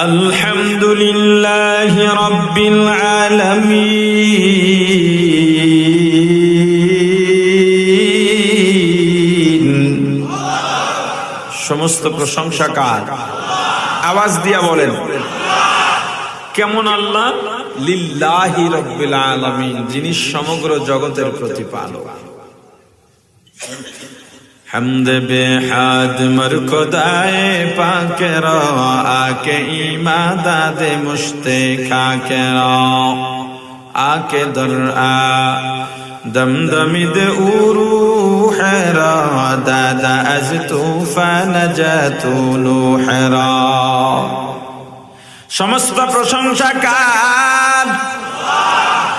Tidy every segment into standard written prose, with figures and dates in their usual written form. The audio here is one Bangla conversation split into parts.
আলহামদুলিল্লাহি রাব্বিল আলামিন। সমস্ত প্রশংসা কার? আওয়াজ দিয়া বলেন কেমন আল্লাহ? লিল্লাহি রাব্বিল আলামিন, যিনি সমগ্র জগতের প্রতিপালক। حمد بحاد مرکدائے پاک را آکے ایماداد مشتکا کرا آکے در دمدمد روح را دادا از طوفان نجاتو نوح را। সমস্ত প্রশংসা কার?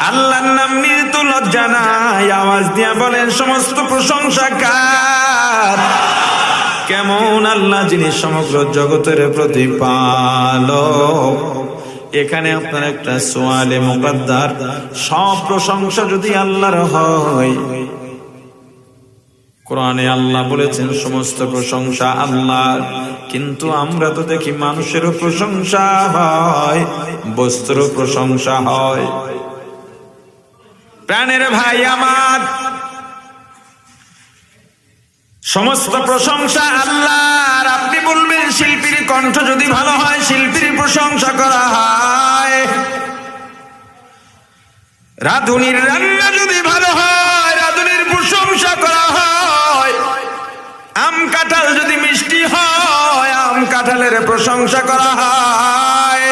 আল্লাহর নাম নিয়ে তো লজ্জা নাই, আওয়াজ দিয়া বলেন সমস্ত প্রশংসা কার? কেমন আল্লাহ, যিনি সমগ্র জগতের প্রতিপালক। এখানে আপনার একটা সোয়ালে মুকদ্দার, সব প্রশংসা যদি আল্লাহর হয়, কোরআনে আল্লাহ বলেছেন সমস্ত প্রশংসা আল্লাহর, কিন্তু আমরা তো দেখি মানুষেরও প্রশংসা হয়, বস্তুরও প্রশংসা হয়। প্রাণের ভাই আমার, সমস্ত প্রশংসা আল্লাহর। আপনি বলবেন শিল্পীর কণ্ঠ যদি ভালো হয় শিল্পীর প্রশংসা করা হয়, রাঁধুনির রান্না যদি ভালো হয় রাঁধুনির প্রশংসা করা হয়, আম কাঁঠাল যদি মিষ্টি হয় আম কাঁঠালের প্রশংসা করা হয়।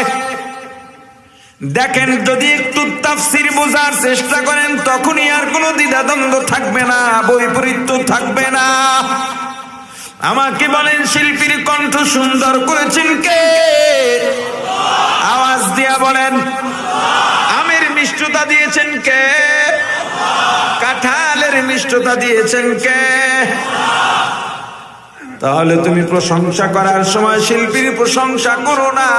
দেখেন, যদি একটু তাফসীর বোঝার চেষ্টা করেন তখনই আর কোনো দ্বিধাদ্বন্দ্ব থাকবে না, বৈপরীত্য থাকবে না। আমাকে বলেন শিল্পীর কণ্ঠ সুন্দর করেছেন কে? আওয়াজ দিয়া বলেন। আমের মিষ্টতা দিয়েছেন কে? কাঁঠালের মিষ্টতা দিয়েছেন কে? তাহলে তুমি প্রশংসা করার সময় শিল্পীর প্রশংসা করো না,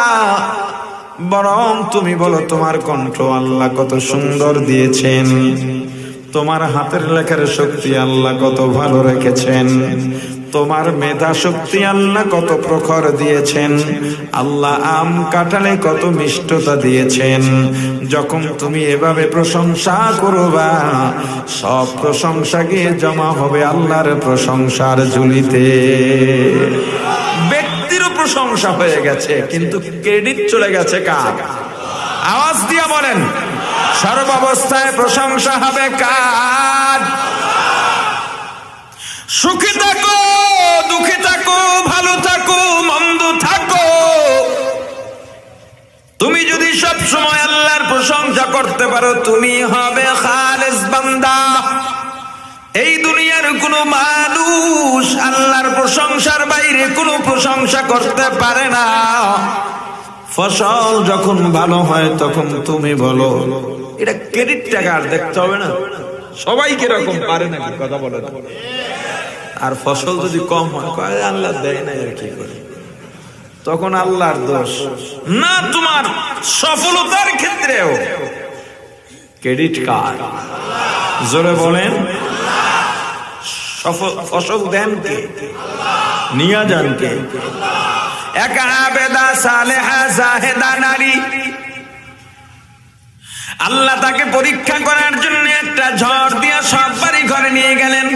বরং তুমি বলো তোমার কণ্ঠ আল্লাহ কত সুন্দর দিয়েছেন, তোমার হাতের লেখার শক্তি আল্লাহ কত ভালো রেখেছেন, তোমার মেধা শক্তি আল্লাহ কত প্রখর দিয়েছেন, আল্লাহ আম কাঁঠালে কত মিষ্টতা দিয়েছেন। যখন তুমি এভাবে প্রশংসা করবা, সব প্রশংসা গিয়ে জমা হবে আল্লাহর প্রশংসার ঝুলিতে। প্রশংসা হয়ে গেছে, কিন্তু ক্রেডিট চলে গেছে কার? আওয়াজ দিয়া বলেন সর্বাবস্থায় প্রশংসা হবে কার? সুখী থাকো, দুঃখী থাকো, ভালো থাকো, মন্দ থাকো, তুমি যদি সব সময় আল্লাহর প্রশংসা করতে পারো তুমি হবে খালেস বান্দা। এই দুনিয়ার কোনো মানুষ আল্লাহর প্রশংসার বাইরে কোনো প্রশংসা করতে পারে না। ফসল যখন ভালো হয় তখন তুমি বলো, এটা ক্রেডিট টাকা আর দেখতে হবে না, সবাই কিরকম পারে নাকি, কথা বলে না। আর ফসল যদি কম হয় আল্লাহ দেয় না আর কি করে, তখন আল্লাহর দোষ না। তোমার সফলতার ক্ষেত্রেও ক্রেডিট কার্ড, জোরে বলেন ফসল দেন কে? নিয়া যান কে? এক আবেদা সালেহা জাহেদা নারী, আল্লাহ তাকে পরীক্ষা করার জন্য একটা ঝড় দিয়া সব বাড়ি ঘরে নিয়ে গেলেন।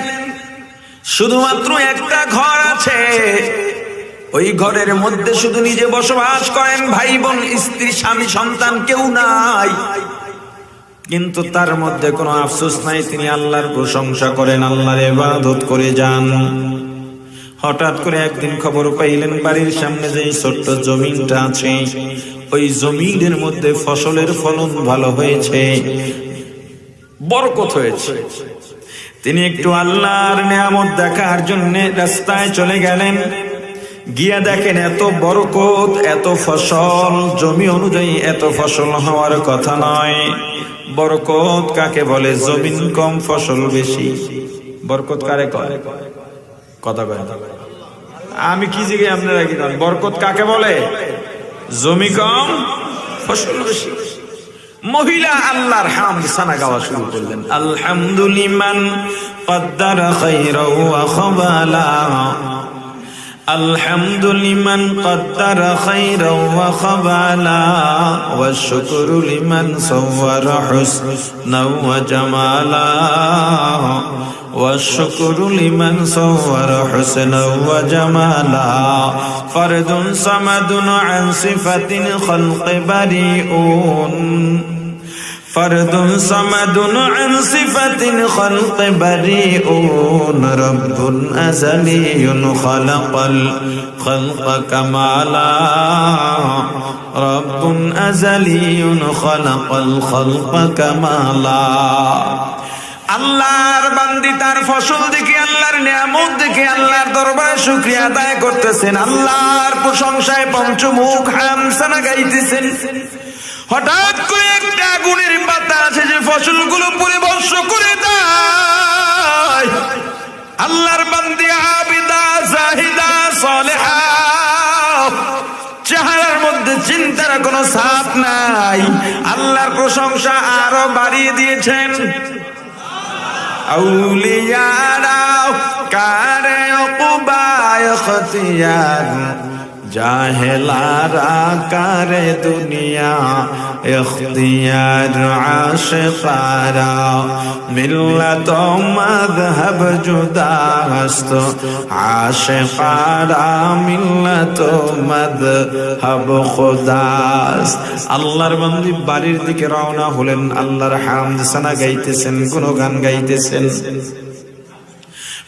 শুধুমাত্র একটা ঘর আছে, ওই ঘরের মধ্যে শুধু নিজে বসবাস করেন, ভাই বোন স্ত্রী স্বামী সন্তান কেউ নাই, কিন্তু তার মধ্যে কোনো আফসোস নাই, তিনি আল্লাহর প্রশংসা করেন, আল্লাহর ইবাদত করে যান। হঠাৎ করে একদিন খবর পাইলেন বাড়ির সামনে যে ছোট্ট জমিনটা আছে, ওই জমিনের মধ্যে ফসলের ফলন ভালো হয়েছে, বরকত হয়েছে। তিনি একটু আল্লাহর নিয়ামত দেখার জন্য রাস্তায় চলে গেলেন। গিয়া দেখেন এত বরকত, এত ফসল, জমি অনুযায়ী এত ফসল হওয়ার কথা নয়। বরকত কাকে বলে? জমিন কম ফসল বেশি। বরকত কারে কয়? কথা কয় আমি কি জিগে আপনারা কি জানেন? বরকত কাকে বলে? জমি কম ফসল বেশি। মহিলা আল্লাহর হামদ সানা গাওয়া শুরু করলেন, আলহামদুলিমান কদ্দারা খায়রা ওয়া খাবালা الحمد لمن قدر خيرا وخبالا والشكر لمن صور حسنا وجمالا والشكر لمن صور حسنا وجمالا فرد صمد عن صفة الخلق بريئون فرد صمد عن صفة الخلق بريئون رب أزلي خلق الخلق كمالا رب أزلي خلق الخلق كمالا আল্লাহর বান্দি তার ফসল দেখে আল্লাহর নিয়ামত দেখে আল্লাহর দরবারে শুকরিয়া আদায় করতেছেন, আল্লাহর প্রশংসায় পঞ্চমুখ হামসানা গাইতেছেন। হঠাৎ করে একটা আগুনের পাতা আছে যে ফসলগুলো পরিবর্ষ করে দেয়। আল্লাহর বান্দি আবিদা জাহিদা সালেহা, চেহারার মধ্যে চিন্তার কোনো ছাপ নাই, আল্লাহর প্রশংসা আরো বাড়িয়ে দিয়েছেন। আউলিয়ারাও কারে উকবায় খতিয়ার জাহেলারা কারে দুনিয়া ইখতিয়ার আশিকারা মিল্লাত মাযহাব জুদাস্ত আশিকারা মিল্লাত মাযহাব খুদাস। আল্লাহর বান্দী বাড়ির দিকে রওনা হলেন, আল্লাহর হামদ সানা গাইতেছেন, গুণগান গাইতেছেন।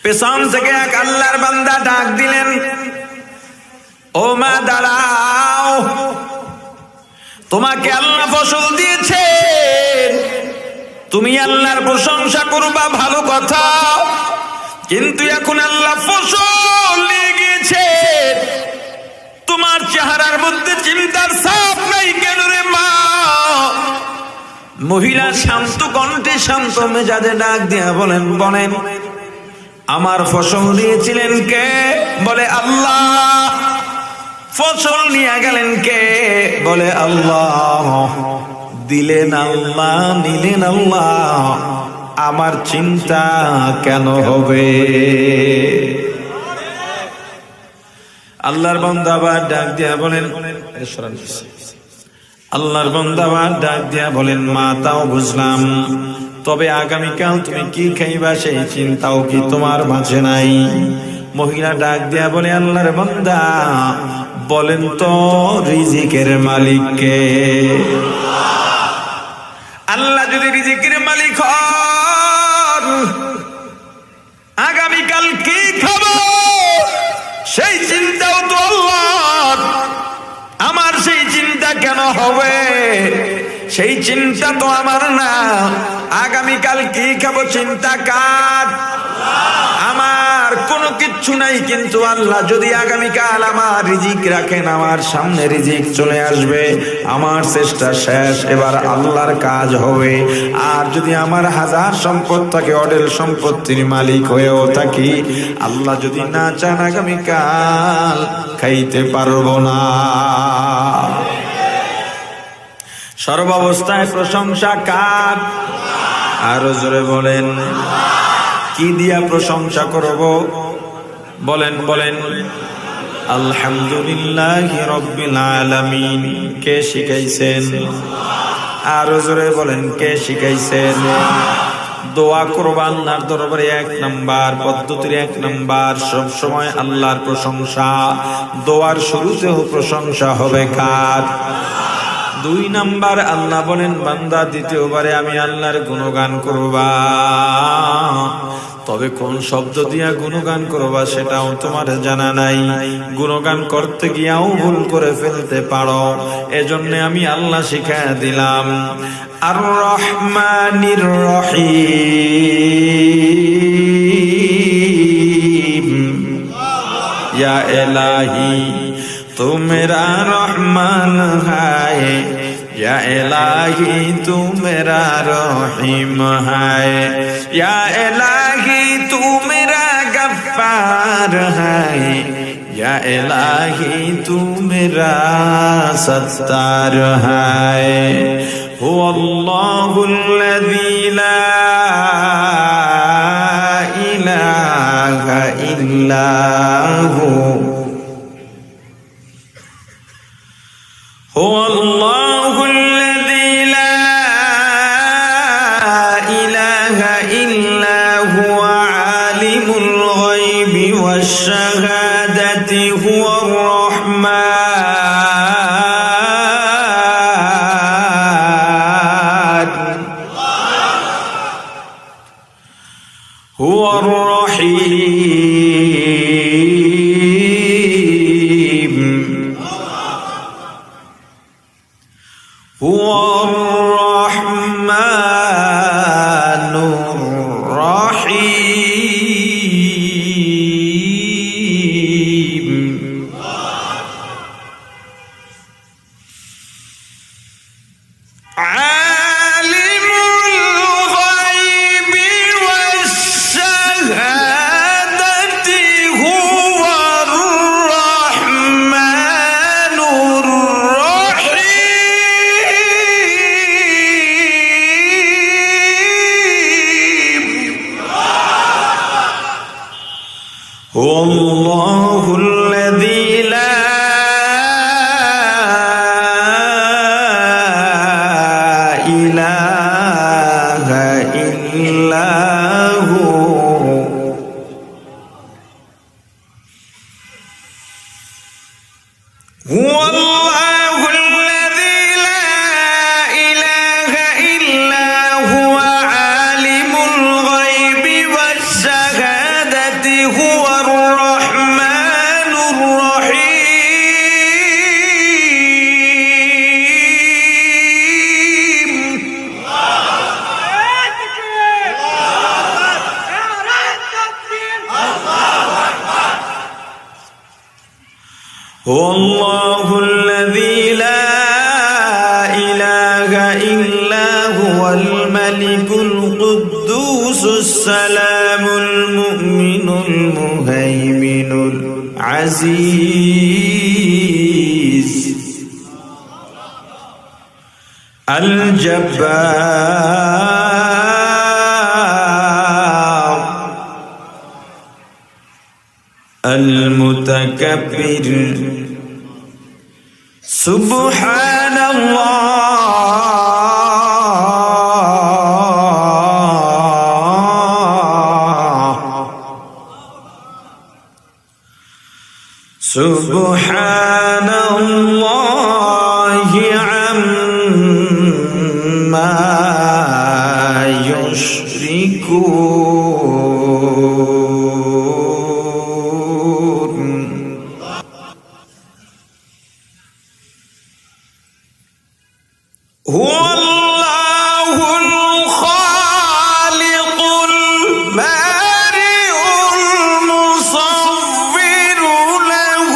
পেছন থেকে এক আল্লাহর বান্দা ডাক দিলেন, ও মা দাঁড়াও, তোমাকে আল্লাহ ফসল দিয়েছেন, তুমি আল্লাহর প্রশংসা করবা ভালো কথা, কিন্তু এখন আল্লাহ ফসল নিয়ে গিয়েছে, তোমার চেহারার মধ্যে চিন্তার ছাপ নাই কেন রে মা? মহিলা শান্ত কণ্ঠে শান্ত মেজাজে ডাক দিয়া বলেন, বলেন আমার ফসল দিয়েছিলেন কে? বলে আল্লাহ। ফসল নিয়ে গেলেন কে? বলে আল্লাহ। দিলেন আল্লাহ, নিলেন আল্লাহ, আমার চিন্তা কেন হবে? আল্লাহর বান্দা আবার ডাক দিয়া বলেন, আল্লাহর বান্দা আবার ডাক দিয়া বলেন, মা তাও বুঝলাম, তবে আগামীকাল তুমি কি খাইবা সেই চিন্তাও কি তোমার মাঝে নাই? মহিলা ডাক দিয়া বলে, আল্লাহর বান্দা বলেন তো রিজিকের মালিক কে? আল্লাহ যদি রিজিকের মালিক হন, আগামীকাল কি খাবো সেই চিন্তাও তো আল্লাহর, আমার সেই চিন্তা কেন হবে? সেই চিন্তা তো আমার না। আগামীকাল কি খাবো চিন্তা কার? আমার কোনো কিচ্ছু নাই, কিন্তু আল্লাহ যদি আগামীকাল আমার রিজিক রাখেন, আমার সামনে রিজিক চলে আসবে, আমার চেষ্টা শেষ, এবার আল্লাহর কাজ হবে। আর যদি আমার হাজার সম্পদ থাকে, অডেল সম্পত্তির মালিক হয়েও থাকি, আল্লাহ যদি না চান আগামীকাল খাইতে পারবো না। সর্বাবস্থায় প্রশংসা কার? আরো জোরে বলেন, কি দিয়া প্রশংসা করব? বলেন বলেন। আলহামদুলিল্লাহি রাব্বিল আলামিন। কে শিখাইছেন? আরো জোরে বলেন, কে শিখাইছেন? দোয়া করবা আল্লাহর দরবারে 1 নাম্বার পদ্ধতির 1 নাম্বার সব সময় আল্লাহর প্রশংসা। দোয়ার শুরুতেও প্রশংসা হবে কার? 2 নাম্বার আল্লাহ বলেন, বান্দা দ্বিতীয়বারে আমি আল্লাহর গুণগান করবা, তবে কোন শব্দ দিয়া গুণগান করবা সেটাও তোমার জানা নাই। গুণগান করতে গিয়াও ভুল করে ফেলতে পারো, এজন্য আমি আল্লাহ শিখায়া দিলাম। আর রহমানির রহিম, ইয়া ইলাহি तू मेरा रहमान है, या इलाही तू मेरा रहीम है, या इलाही तू मेरा गफ्फार है, या इलाही तू मेरा सत्तार है। हुवा अल्लाहुल्लज़ी ला इलाहा इल्ला हु هو الله الذي لا إله إلا هو عالم الغيب والشهادة هو هو الرحيم هو الرحمن الرحيم عالم الغيب والشهادة هو الرحمن الرحيم هو الله الذي لا إله إلا هو هو الله الذي لا إله إلا هو عالم الغيب والشهادة هو الرحمن الرحيم هو الله الذي لا إله إلا هو الملك القدوس السلام المؤمن المهيمن العزيز الجبار المتكبر سبحان الله سبحان الله عما يشركون هو الله الخالق البارئ المصور له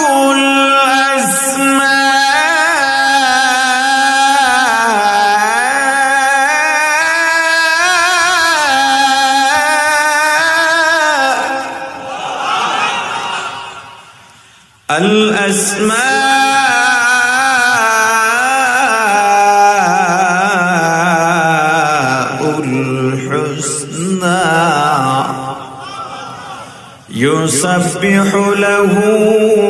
الأسماء الحسنى يسبح له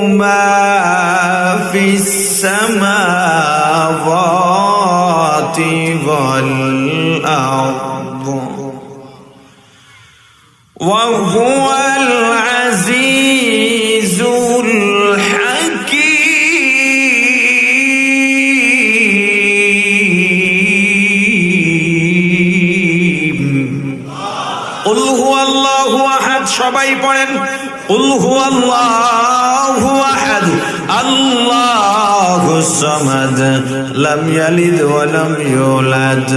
ما في السماوات والأرض وهو العزيز الحكيم قل هو الله أحد সবাই পড়েন قل هو الله أحد الله الصمد لم يلد ولم يولد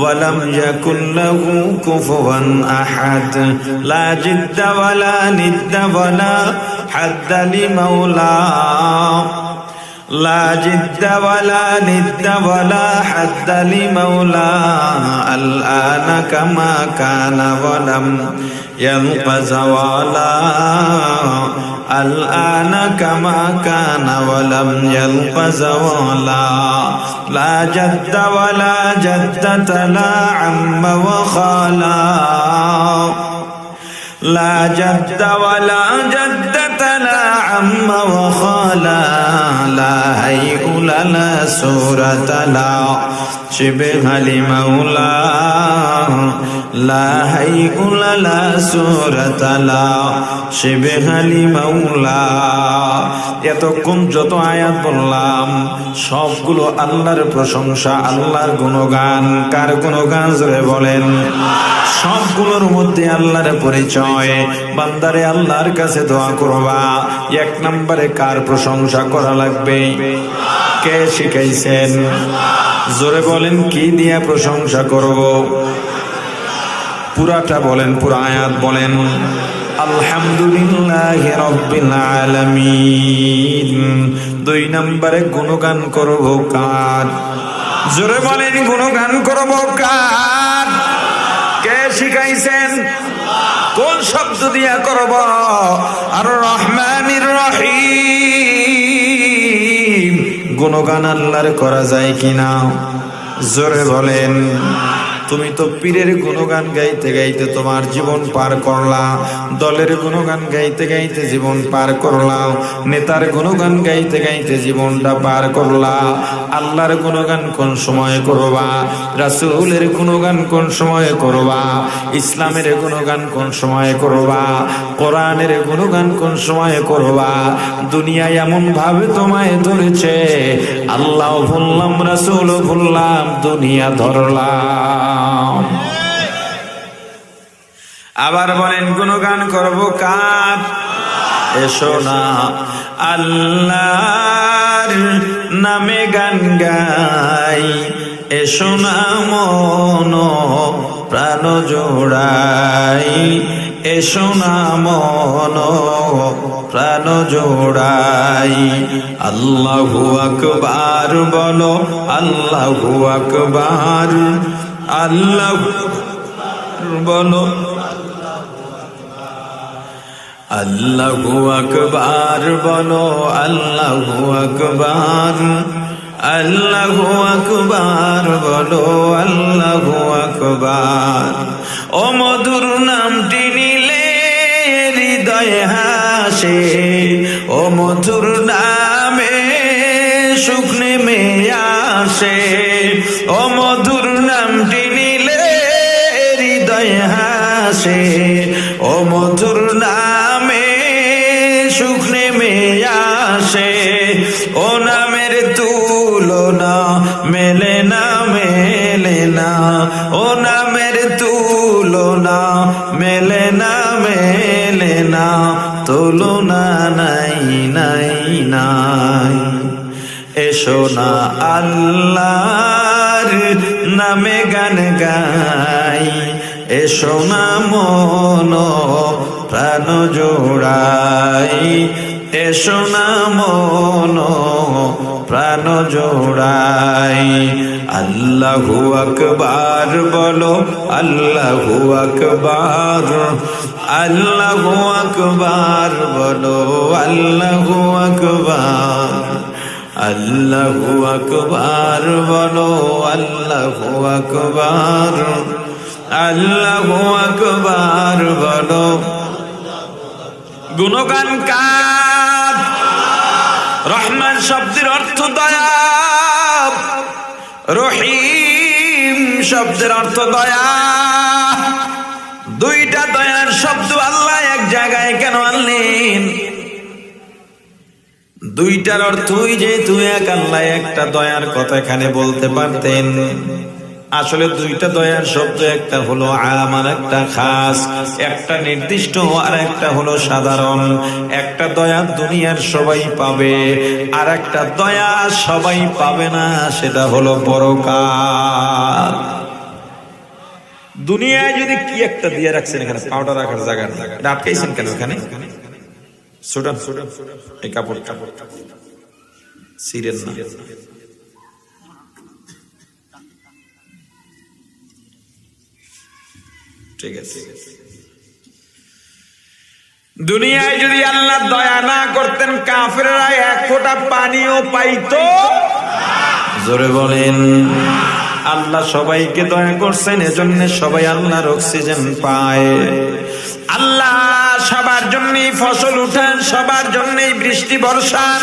ولم يكن له كفوا أحد لا جد ولا ند ولا حد لمولاه لا جد ولا ند ولا حد لمولاه الآن كما كان ولم يلق زوالا الآن كما كان ولم يلق زوالا لا جد ولا جدة لا عم وخالا لا جد ولا جدة لا عم وخالا لا هيئ লালা সূরাতা লা শিবহালি মাওলা লা হাইয়ু লালা সূরাতা লা শিবহালি মাওলা। এতক্ষণ যত আয়াত বললাম সবগুলো আল্লাহর প্রশংসা, আল্লাহর গুণগান। কার গুণগান জোরে বলেন? সবগুলোর মধ্যে আল্লাহর পরিচয়। বান্দারে আল্লাহর কাছে দোয়া করবা, এক নম্বরে কার প্রশংসা করা লাগবে? কে শিখাইছেন? জোরে বলেন, কি দিয়া প্রশংসা করব? পুরাটা বলেন, পুরা আয়াত বলেন। আলহামদুলিল্লাহি রাব্বিল আলামিন। দুই নম্বরে গুণগান করব কার? জোরে বলেন, গুণগান করব কার? কে শিখাইছেন? কোন শব্দ দিয়া করব? আর রহমানির রহিম। গুণগান আল্লাহর করা যায় কিনা? জোরে বলেন। তুমি তো পীরের গুণগান গাইতে গাইতে তোমার জীবন পার করলা, দলের গুণগান গাইতে গাইতে জীবন পার করলা, নেতার গুণগান গাইতে গাইতে জীবনটা পার করলা। আল্লাহর গুণগান কোন সময় করবা? রাসূলের গুণগান কোন সময় করবা? ইসলামের গুণগান কোন সময় করবা? কোরআনের গুণগান কোন সময় করবা? দুনিয়ায় এমন ভাবে তোমায় ধরেছে, আল্লাহ ভুললাম, রাসূল ভুললাম, দুনিয়া ধরলাম। আবার বলেন, গুণগান করব কার? এসো না আল্লাহর নামে গান গাই, এসো না মন প্রাণ জোড়াই, এসো না মন প্রাণ জোড়াই। আল্লাহু আকবার বলো, আল্লাহু আকবার, আল্লাহু বলো, আল্লাহু আকবার বলো, আল্লাহু আকবার, আল্লাহু আকবার বলো, আল্লাহু আকবার। ও মধুর নামটি নিলে হৃদয়ে হাসে, ও মধুর নামে সুখ নেমে আসে, ও মধুর নামটি নিলে হৃদয়ে হাসে, ও মধুর নামে সুখ নেমে আসে। ও নামের তুলনা মেলে না, মেলে না, ও নামের তুলনা মেলে না, মেলে না, তুলনা নাই, নাই, নাই। এসো না আল্লাহর নামে গান গাই, এসো না মন প্রাণ জোড়াই, এসো না মন প্রাণ জোড়াই। আল্লাহু আকবার বলো, আল্লাহু আকবার, আল্লাহু আকবার বলো, আল্লাহু আকবার, আল্লাহু আকবার বলো, আল্লাহু আকবার, আল্লাহু আকবার বলো। গুণগান কার? রহমান শব্দের অর্থ দয়া, রহিম শব্দের অর্থ দয়া। দুইটা দয়ার শব্দ আল্লাহ এক জায়গায় কেন আনলেন? দুইটার অর্থই যেহেতু এক, আল্লাহ একটা দয়ার কথা এখানে বলতে পারতেন। আসলে দুইটা দয়ার শব্দ, একটা হলো আম আর একটা খাস, একটা নির্দিষ্ট আর একটা হলো সাধারণ। একটা দয়া দুনিয়ার সবাই পাবে, আর একটা দয়া সবাই পাবে না, সেটা হলো পরকাল। দুনিয়ায় যদি কি একটা দিয়ে রাখছেন, এখানে পাউডার রাখার জায়গা আটকাইছেন কেন? এখানে সুডান এই কাপড় সিরিয়াস না, ঠিক আছে। দুনিয়ায় যদি আল্লাহ দয়া না করতেন, কাফেররা এক ফোঁটা পানিও পাইতো? জোরে বলেন। আল্লাহ সবাইকে দয়া করছেন, এজন্য সবাই আল্লাহর অক্সিজেন পায়। আল্লাহ সবার জন্যই ফসল উঠান, সবার জন্যই বৃষ্টি বর্ষান,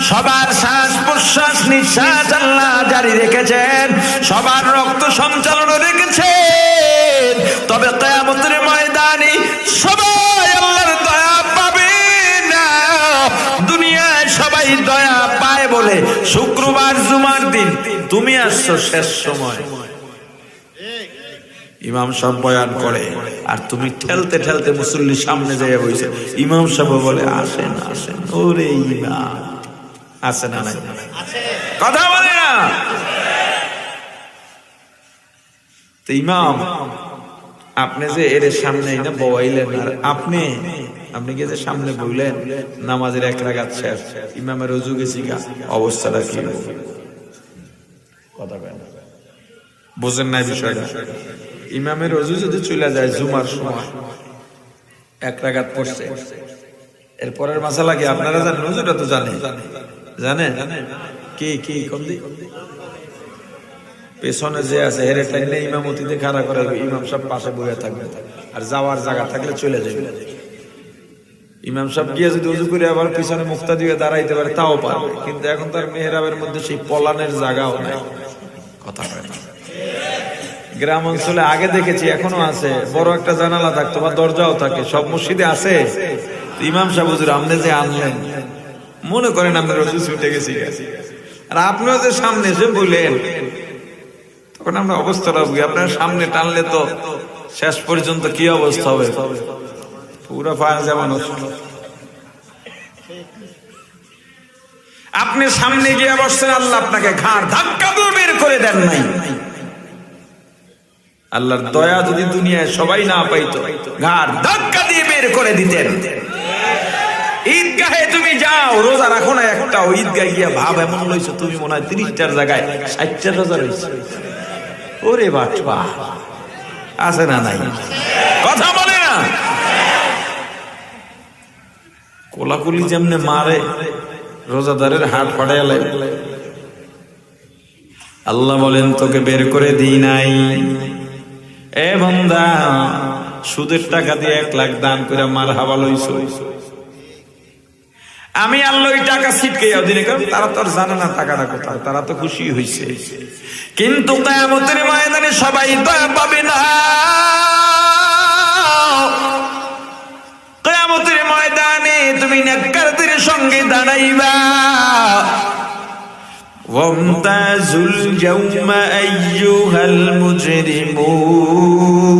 সবার শ্বাস প্রশ্বাস নিঃশ্বাস আল্লাহ জারি রেখেছেন, সবার রক্ত সঞ্চালন রেখেছেন। তবে কিয়ামতের ময়দানে সবাই আল্লাহর দয়া পাবে না। দুনিয়ায় সবাই দয়া পায় বলে শুক্রবার জুমার দিন তুমি আসছো শেষ সময়, ইমাম সাহেব বয়ান করে আর তুমি ঠেলতে ঠেলতে মুসল্লির সামনে যাইয়া বইছে। ইমাম সাহেব বলে আসেন আসেন, ওরে ইমাম আসে না নাই কথা বলে না। তো ইমাম আপনি যে এর সামনে না বইলেন, আর আপনি গিয়ে যে সামনে বইলেন, নামাজের এক রাকাত শেষ, ইমামের ওযু গেছি গা, অবস্থাটা কি? কথা বলেন, বুঝেন না বিষয়টা? ইমামের ওযু যদি চলে যায় জুমার সময়, এক রাকাত পড়ছে, এরপরের মাসালা কি আপনারা জানেন? ওযুটা তো জানেন কি কি কোন দিক? পেছনে যে আছে হেরে টাইলে ইমামতিতে খাড়া করে, ইমাম সাহেব পাশে বসে থাকবে, আর যাওয়ার জায়গা থাকলে চলে যাবে। ইমাম সাহেব গিয়ে যদি ওযু করে আবার পিছনে মুক্তা দিয়ে দাঁড়াইতে পারে তাও পারবে, কিন্তু এখন তার মেহরাবের মধ্যে সেই পলানের জায়গাও নাই। কথা হয় না? গ্রাম অঞ্চলে আগে দেখেছি, এখনো আছে, বড় একটা জানালা থাকতো বা দরজাও থাকে, সব মসজিদে আছে। ইমাম সাহেব হুজুর আপনি যে আনলেন, মনে করেন আপনার ওযু ছুটে গেছি, আর আপনিও যে সামনে এসে বললেন, তখন আমরা অবস্থাটা বুঝি। আপনার সামনে টানলে তো শেষ পর্যন্ত কি অবস্থা হবে? পুরো ফায়ার যেমন। আপনি সামনে গিয়ে বসছেন, আল্লাহ আপনাকে ঘাড় ধাক্কা দিয়ে বের করে দেন নাই। আল্লাহর দয়া যদি দুনিয়ায় সবাই না পাইতো, ঘাড় ধাক্কা দিয়ে বের করে দিতেন। ঈদগাহে তুমি যাও, রোজা রাখো না একটা, ঈদগাহে গিয়া ভাব এমন লইছো তুমি মনে হয় 30টার জায়গায় 60টার রোজা রয়েছে। ওরে বাবা, আছে না নাই? কথা বলে না? কোলাকুলি যেমনে মারে, রোজাদারের হাত ফাটাইয়া লাগে। আল্লাহ বলেন তোকে বের করে দিই নাই। এ বান্দা, সুদের টাকা দিয়ে 1 লাখ দান করে মারহাবা লইছো, আমি আল্লাহ ওই টাকা ছিটকে দিনে, কারণ তারা তো আর জানে না টাকাটা কোথায়, তারা তো খুশি হয়েছে। কিন্তু কিয়ামতের ময়দানে সবাই দয়া পাবে না। কিয়ামতের ময়দানে তুমি নেককারদের সঙ্গে দাঁড়াইবা। ওয়ামতাজুল ইয়াওমা আইয়ুহাল মুজরিমুন।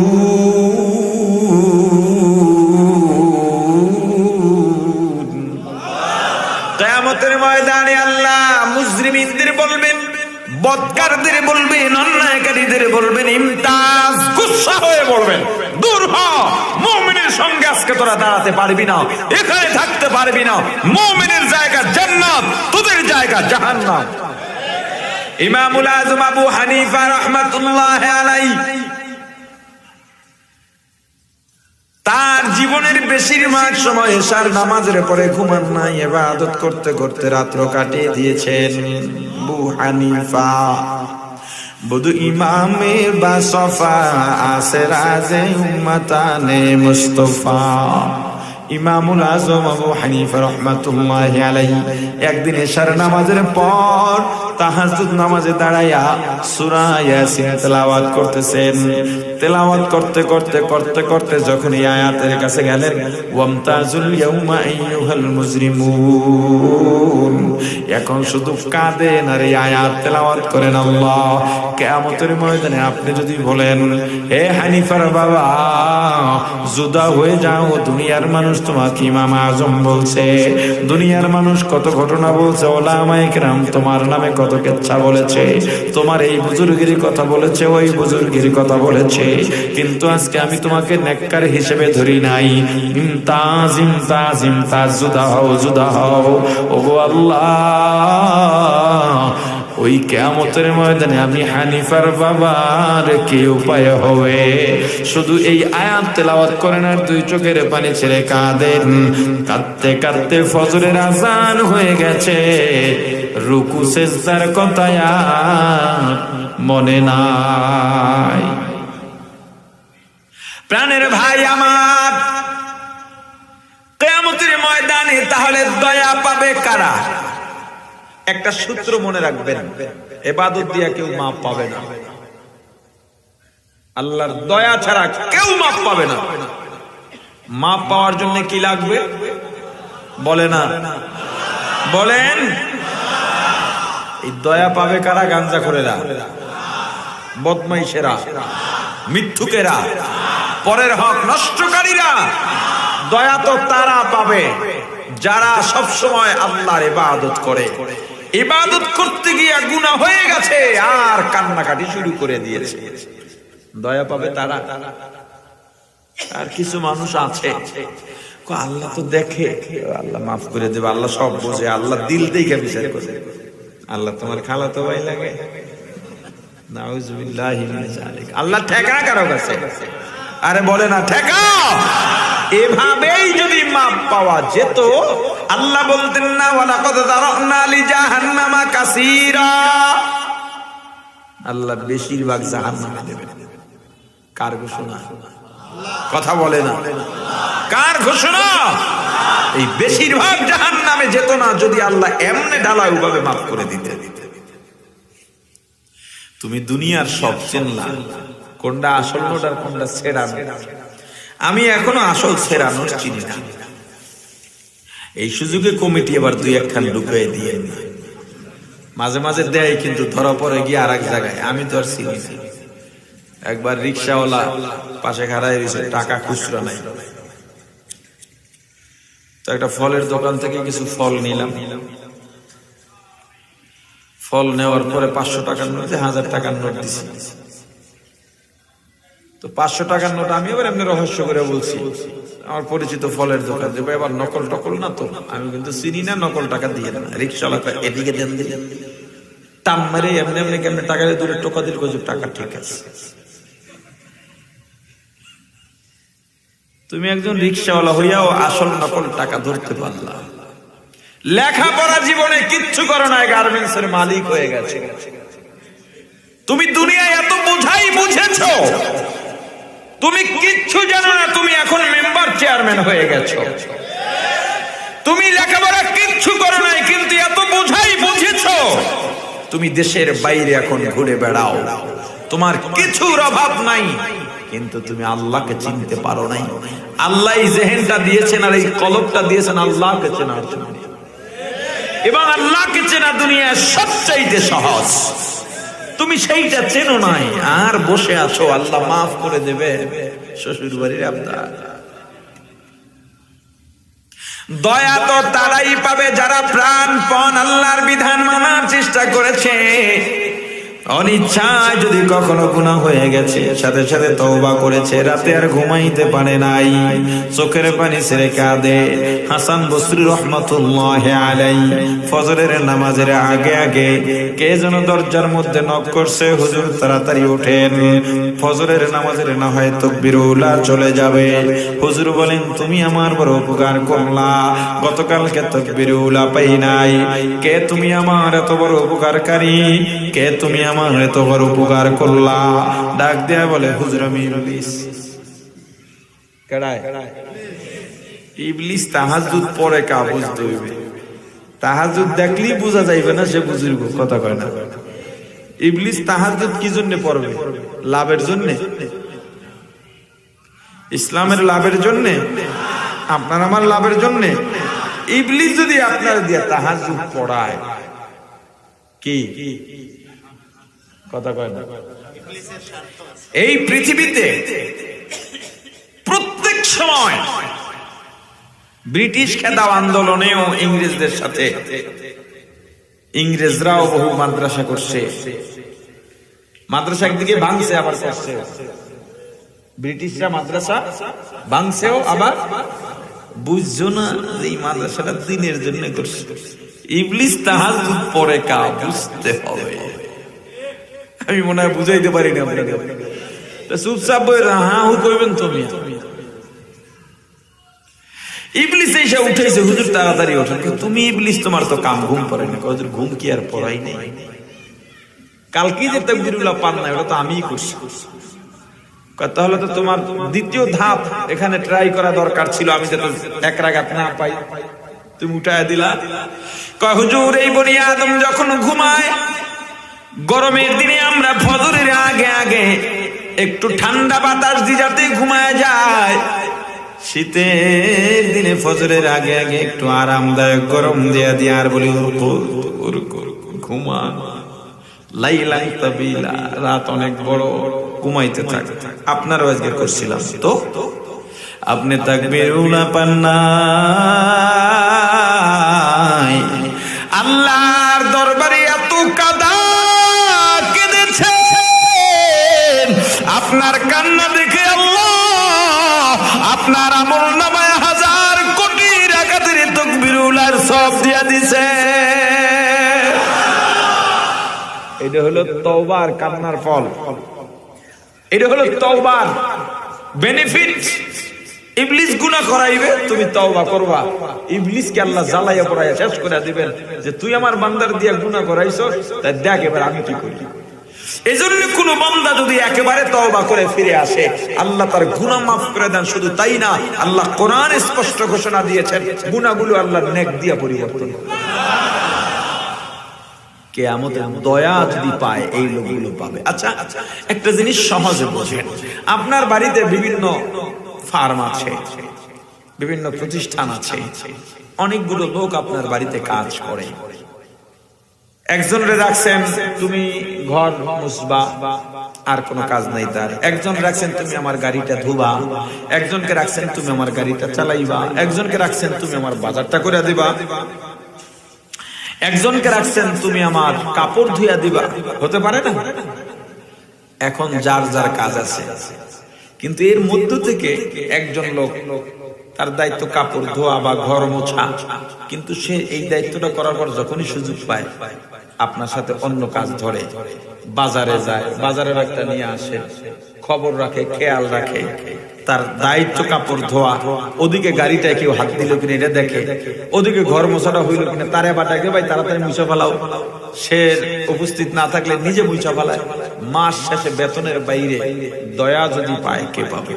কিয়ামতের ময়দানে আল্লাহ মুজরিমিনদের বলবেন, বদকারদের বলবেন, অন্যায়কারীদের বলবেন ইমতাজ, গুসা হয়ে বলবেন দূর হ, মুমিনের সঙ্গে আজকে তোরা দাঁড়াতে পারবি না, এখানে থাকতে পারবি না। মুমিনের জায়গা জান্নাত, তোদের জায়গা জাহান্নাম। ইমামুল আযম আবু হানিফা রাহমাতুল্লাহি আলাইহি তার জীবনের বেশিরভাগ সময় এশার নামাজের পরে ঘুমান নাই, ইবাদত করতে করতে রাত্র কাটিয়ে দিয়েছেন। আবু হানিফা বুদু ইমামে বাসফা আসরাজে উম্মতানে মুস্তাফা। ইমামুল আযম আবু হানিফা রাহমাতুল্লাহি আলাইহি একদিন এশার নামাজের পর তাহাজ্জুদ নামাজে দাঁড়ায়া সূরা ইয়াসিন তেলাওয়াত করতেছেন। তেলাওয়াত করতে করতে করতে করতে যখন এই আয়াতের কাছে গেলেন, ওয়ামতাজুল ইয়াউমা আইয়ুহাল মুজরিমুন, এখন শুধু কাঁদেন আর এই আয়াত তেলাওয়াত করেন। আল্লাহ, কিয়ামতের ময়দানে আপনি যদি বলেন, হে হানিফার বাবা জুদা হয়ে যাও, দুনিয়ার মানুষ তোমাকে ইমাম আজম বলছে, দুনিয়ার মানুষ কত ঘটনা বলছে, ওলামায়ে কেরাম তোমার নামে কত কেচ্ছা বলেছে, তোমার এই বুজুর্গের কথা বলেছে, ওই বুজুর্গের কথা বলেছে, কিন্তু আজকে আমি তোমাকে নেককার হিসেবে ধরি নাই। ইমতাজ ইমতাজ ইমতাজ, জুদা হও জুদা হও। ওগো আল্লাহ, ওই কিয়ামতের ময়দানে আমি হানিফার বাবার কি উপায় হবে? শুধু এই আয়াত তেলাওয়াত করেন আর 2 চোখের পানি ছেড়ে কাঁদেন। কাঁদতে কাঁদতে ফজরের আযান হয়ে গেছে, রুকু সেজদার কথা আর মনে নাই। প্রাণের ভাই আমার, কিয়ামতের ময়দানে তাহলে দয়া পাবে কারা? একটা সূত্র মনে রাখবেন, ইবাদত দিয়া কেউ মাপ পাবে না, আল্লাহর দয়া ছাড়া কেউ মাপ পাবে না। মাপ পাওয়ার জন্য কি লাগবে বলে না, বলেন? এই দয়া পাবে কারা? গাঞ্জাখোরেরা, বদমাইশেরা, মিথ্যুকেরা, পরের হক নষ্টকারীরা। দয়া তো তারা পাবে যারা সব সময় আল্লাহর ইবাদত করে, ইবাদত করতে গিয়ে গুনাহ হয়ে গেছে আর কান্নাকাটি শুরু করে দিয়েছে, দয়া পাবে তারা। আর কিছু মানুষ আছে আল্লাহ তো দেখে, আল্লাহ মাফ করে দেবে, আল্লাহ সব বোঝে, আল্লাহ দিল দেখে বিচার করে। আল্লাহ তোমার খালাতো ভাই লাগে, নাউজুবিল্লাহি মিন যালিক। আল্লাহ ঠেকা কারো কাছে? আরে বলে না ঠেকা। এভাবেই যদি মাপ পাওয়া যেত, আল্লাহ বলতেন না ওয়ালাকাদ যারানা লি জাহান্নামা কাসীরা, আল্লাহ বেশিরভাগ জাহান্নামে দেবেন। কার ঘোষণা? কথা বলে না, কার ঘোষণা? এই বেশিরভাগ জাহান্নামে যেত না যদি আল্লাহ এমনি ঢালাও ভাবে মাফ করে দিতে। তুমি দুনিয়ার সব চিনলা, কোনটা আসল নোট আর কোনটা ছেঁড়া নোট। আমি এখনো আসল ছেঁড়া নোট চিনি না। এই সুযোগে কমিটি আবার দুই একখান ঢুকিয়ে দিয়ে মাঝে মাঝে দেয়, কিন্তু ধরা পড়ে গিয়ে আর এক জায়গায়। আমি তো আর চিনি না। একবার রিক্সাওয়ালা পাশে খাড়ায় রয়েছে, টাকা খুচরা নাই, তো একটা ফলের দোকান থেকে কিছু ফল নিলাম। ফল নেওয়ার পরে 500 টাকার নোটে 1000 টাকার নোট দিছি। তো 500 টাকার নোট আমি এবার এমনি রহস্য করে বলছি আমার পরিচিত ফলের দোকান, যে এবার নকল টকল না তো, আমি কিন্তু চিনি না, নকল টাকা দিয়ে না। রিক্সাওয়ালা এদিকে দেন দিলেন, টাম মারে এমনি এমনি কেমনি টাকা দিয়ে দূরে টোকা দিল, টাকা ঠিক আছে। তুমি একজন রিক্সাওয়ালা হইয়াও আসল নকল টাকা ধরতে পারলা। লেখাপড়া জীবনে কিচ্ছু করো না, গার্মেন্টস এর মালিক হয়ে গেছে। তুমি দুনিয়ায় এত বোঝাই বুঝেছো, তুমি কিচ্ছু জানো না, তুমি এখন মেম্বার চেয়ারম্যান হয়ে গেছো। তুমি লেখাপড়া কিচ্ছু করো নাই, কিন্তু এত বোঝাই বুঝেছো, তুমি দেশের বাইরে এখন ঘুরে বেড়াও, তোমার কিছুর অভাব নাই, কিন্তু তুমি আল্লাহকে চিনতে পারো নাই। আল্লাহ এই জেহেনটা দিয়েছেন আর এই কলবটা দিয়েছেন আল্লাহকে চেনার জন্য, এবং আল্লাহকে চেনা দুনিয়ার সবচাইতে সহজ। তুমি সেইটা চেনো নাই আর বসে আছো আল্লাহ মাফ করে দেবে, শ্বশুর বাড়ির আবদার। দয়া তো তারাই পাবে যারা প্রাণপণ আল্লাহর বিধান মানার চেষ্টা করেছে। অনিচ্ছায় যদি কখনো গুনাহ হয়ে গেছে, সাথে সাথে তওবা করেছে, রাতে আর ঘুমাইতে পারে নাই, চোখের পানি ছেড়ে কাঁদে। হাসান বসরি রহমাতুল্লাহি আলাইহি ফজরের নামাজের আগে আগে কে যেন দরজার মধ্যে নক করছে, হুজুর তাড়াতাড়ি ওঠেন, ফজরের নামাজের না হয় তাকবীরুল্লাহ চলে যাবে। হুজুর বলেন, তুমি আমার বড় উপকার করলা, গতকালকে তাকবীরুল্লাহ পাই নাই, কে তুমি আমার এত বড় উপকারকারী, কে তুমি আমার এত বড় উপকার করলা। ডাক দেয়া বলে, হুজুর আমি ইবলিস। কেডায়? ইবলিস তাহাজ্জুদ পড়ে, কা বুঝতে হইবে। তাহাজ্জুদ দেখলেই বোঝা যাইবে না সে বুজুর্গ, কথা কয় না। ইবলিস তাহাজ্জুদ কি জন্য পড়বে? লাভের জন্য, ইসলামের লাভের জন্য, আপনার আমার লাভের জন্য। ইবলিস যদি আপনার দিয়া তাহাজ্জুদ পড়ায়, কি কথা কয় না? এই পৃথিবীতে প্রত্যেক সময় ব্রিটিশ খেদাও আন্দোলনেও ইংরেজদের সাথে ইংরেজরাও বহু মাদ্রাসা করছে, মাদ্রাসা একদিকে ভাঙছে আবার করছে। ব্রিটিশরা মাদ্রাসা ভাঙছেও আবার, বুঝছো না এই মাদ্রাসাটা দিনের জন্য করছে। ইবলিস তাহাজ্জুদ পড়ে, কা বুঝতে হবে। আমি মনে হয় বুঝাইতে পারি না আপনাকে, চুপচাপ বই হা হু করবেন তুমি। ইবলিস এসে উঠেছে, হুজুর তাড়াতাড়ি ওঠেন। তুমি ইবলিস, তোমার তো কাম ঘুম পড়ে না। হুজুর ঘুম কি আর পড়াই নেই? কালকে যে তাকবীরুল্লাহ পান না, ওটা তো আমিই করছি। তাহলে তো তোমার দ্বিতীয় ধাপ এখানে ট্রাই করা দরকার ছিল, আমি যাতে এক রাকাত না পাই, তুমি উঠায় দিলা। কয় হুজুর এই বনি আদম যখন ঘুমায়, গরমের দিনে আমরা ফজরের আগে আগে একটু ঠান্ডা বাতাস দিয়ে যাতে ঘুমায় যায়, শীতের দিনে ফজরের আগে আগে একটু আরামদায়ক গরম দিয়া দিয়ে আর বলি ঘুমা, লাইলান তাবিলা, রাত অনেক বড়, ঘুমাইতে থাক। আপনারও আজকে করছিলাম তো, আপনি তাকবীরুল পান্না আল্লাহর দরবারে এত কাদা কেঁদেছেন, আপনার কান্না দেখে আল্লাহ আপনার আমল নামায় 1000 কোটি রাকাতের তাকবীরুল আর সব দিয়া দিছে। এটা হলো তওবার কান্নার ফল, এটা হলো তওবার বেনিফিট। ইবলিস গুনাহ করাইবে, তুমি তওবা করবা, ইবলিসকে আল্লাহ জ্বালাইয়া পড়াইয়া শেষ করে দিবেন যে তুই আমার বান্দার দিয়া গুনাহ করাইছস, তাই দেখ এবার আমি কি করি। এজন্য কোন বান্দা যদি একেবারে তওবা করে ফিরে আসে, আল্লাহ তার গুনাহ মাফ করে দেন। শুধু তাই না, আল্লাহ কোরআনে স্পষ্ট ঘোষণা দিয়েছেন গুনাহগুলো আল্লাহর নেক দিয়া পরিবর্তন। কিয়ামতের দয়া যদি পায় এই লোকগুলো পাবে। আচ্ছা, একটা জিনিস সহজে বোঝেন, আপনার বাড়িতে বিভিন্ন ফার্ম আছে, বিভিন্ন প্রতিষ্ঠান আছে, অনেকগুলো লোক আপনার বাড়িতে কাজ করে। একজনরে রাখছেন তুমি ঘর মুছবা, আর কোনো কাজ নাই তার। একজন রাখছেন তুমি আমার গাড়িটা ধুবা, একজনকে রাখছেন তুমি আমার গাড়িটা চালাইবা, একজনকে রাখছেন তুমি আমার বাজারটা করে দিবা, একজনকে রাখছেন তুমি আমার কাপড় ধুইয়া দিবা। হতে পারে না? এখন যার যার কাজ আছে, কিন্তু এর মধ্য থেকে একজন লোক তার দায়িত্ব কাপড় ধোয়া বা ঘর মোছা, কিন্তু সে এই দায়িত্বটা করার পর যখনই সুযোগ পায় আপনার সাথে অন্য কাজ ধরে, বাজারে যায়, বাজারের একটা নিয়ে আসে, খবর রাখে, খেয়াল রাখে, তার দায়িত্ব কাপড় ধোয়া, ওদিকে গাড়িটায় কেউ হাত দিল কিনা এটা দেখে, ওদিকে ঘর মোছাটা হইল কিনা তারে বাটাকে ভাই তাড়াতাড়ি মুছে ফেলাও। সে উপস্থিত না থাকলে নিজে মুছে ফেলায়। মাস শেষে বেতনের বাইরে দয়া যদি পায় কে পাবে?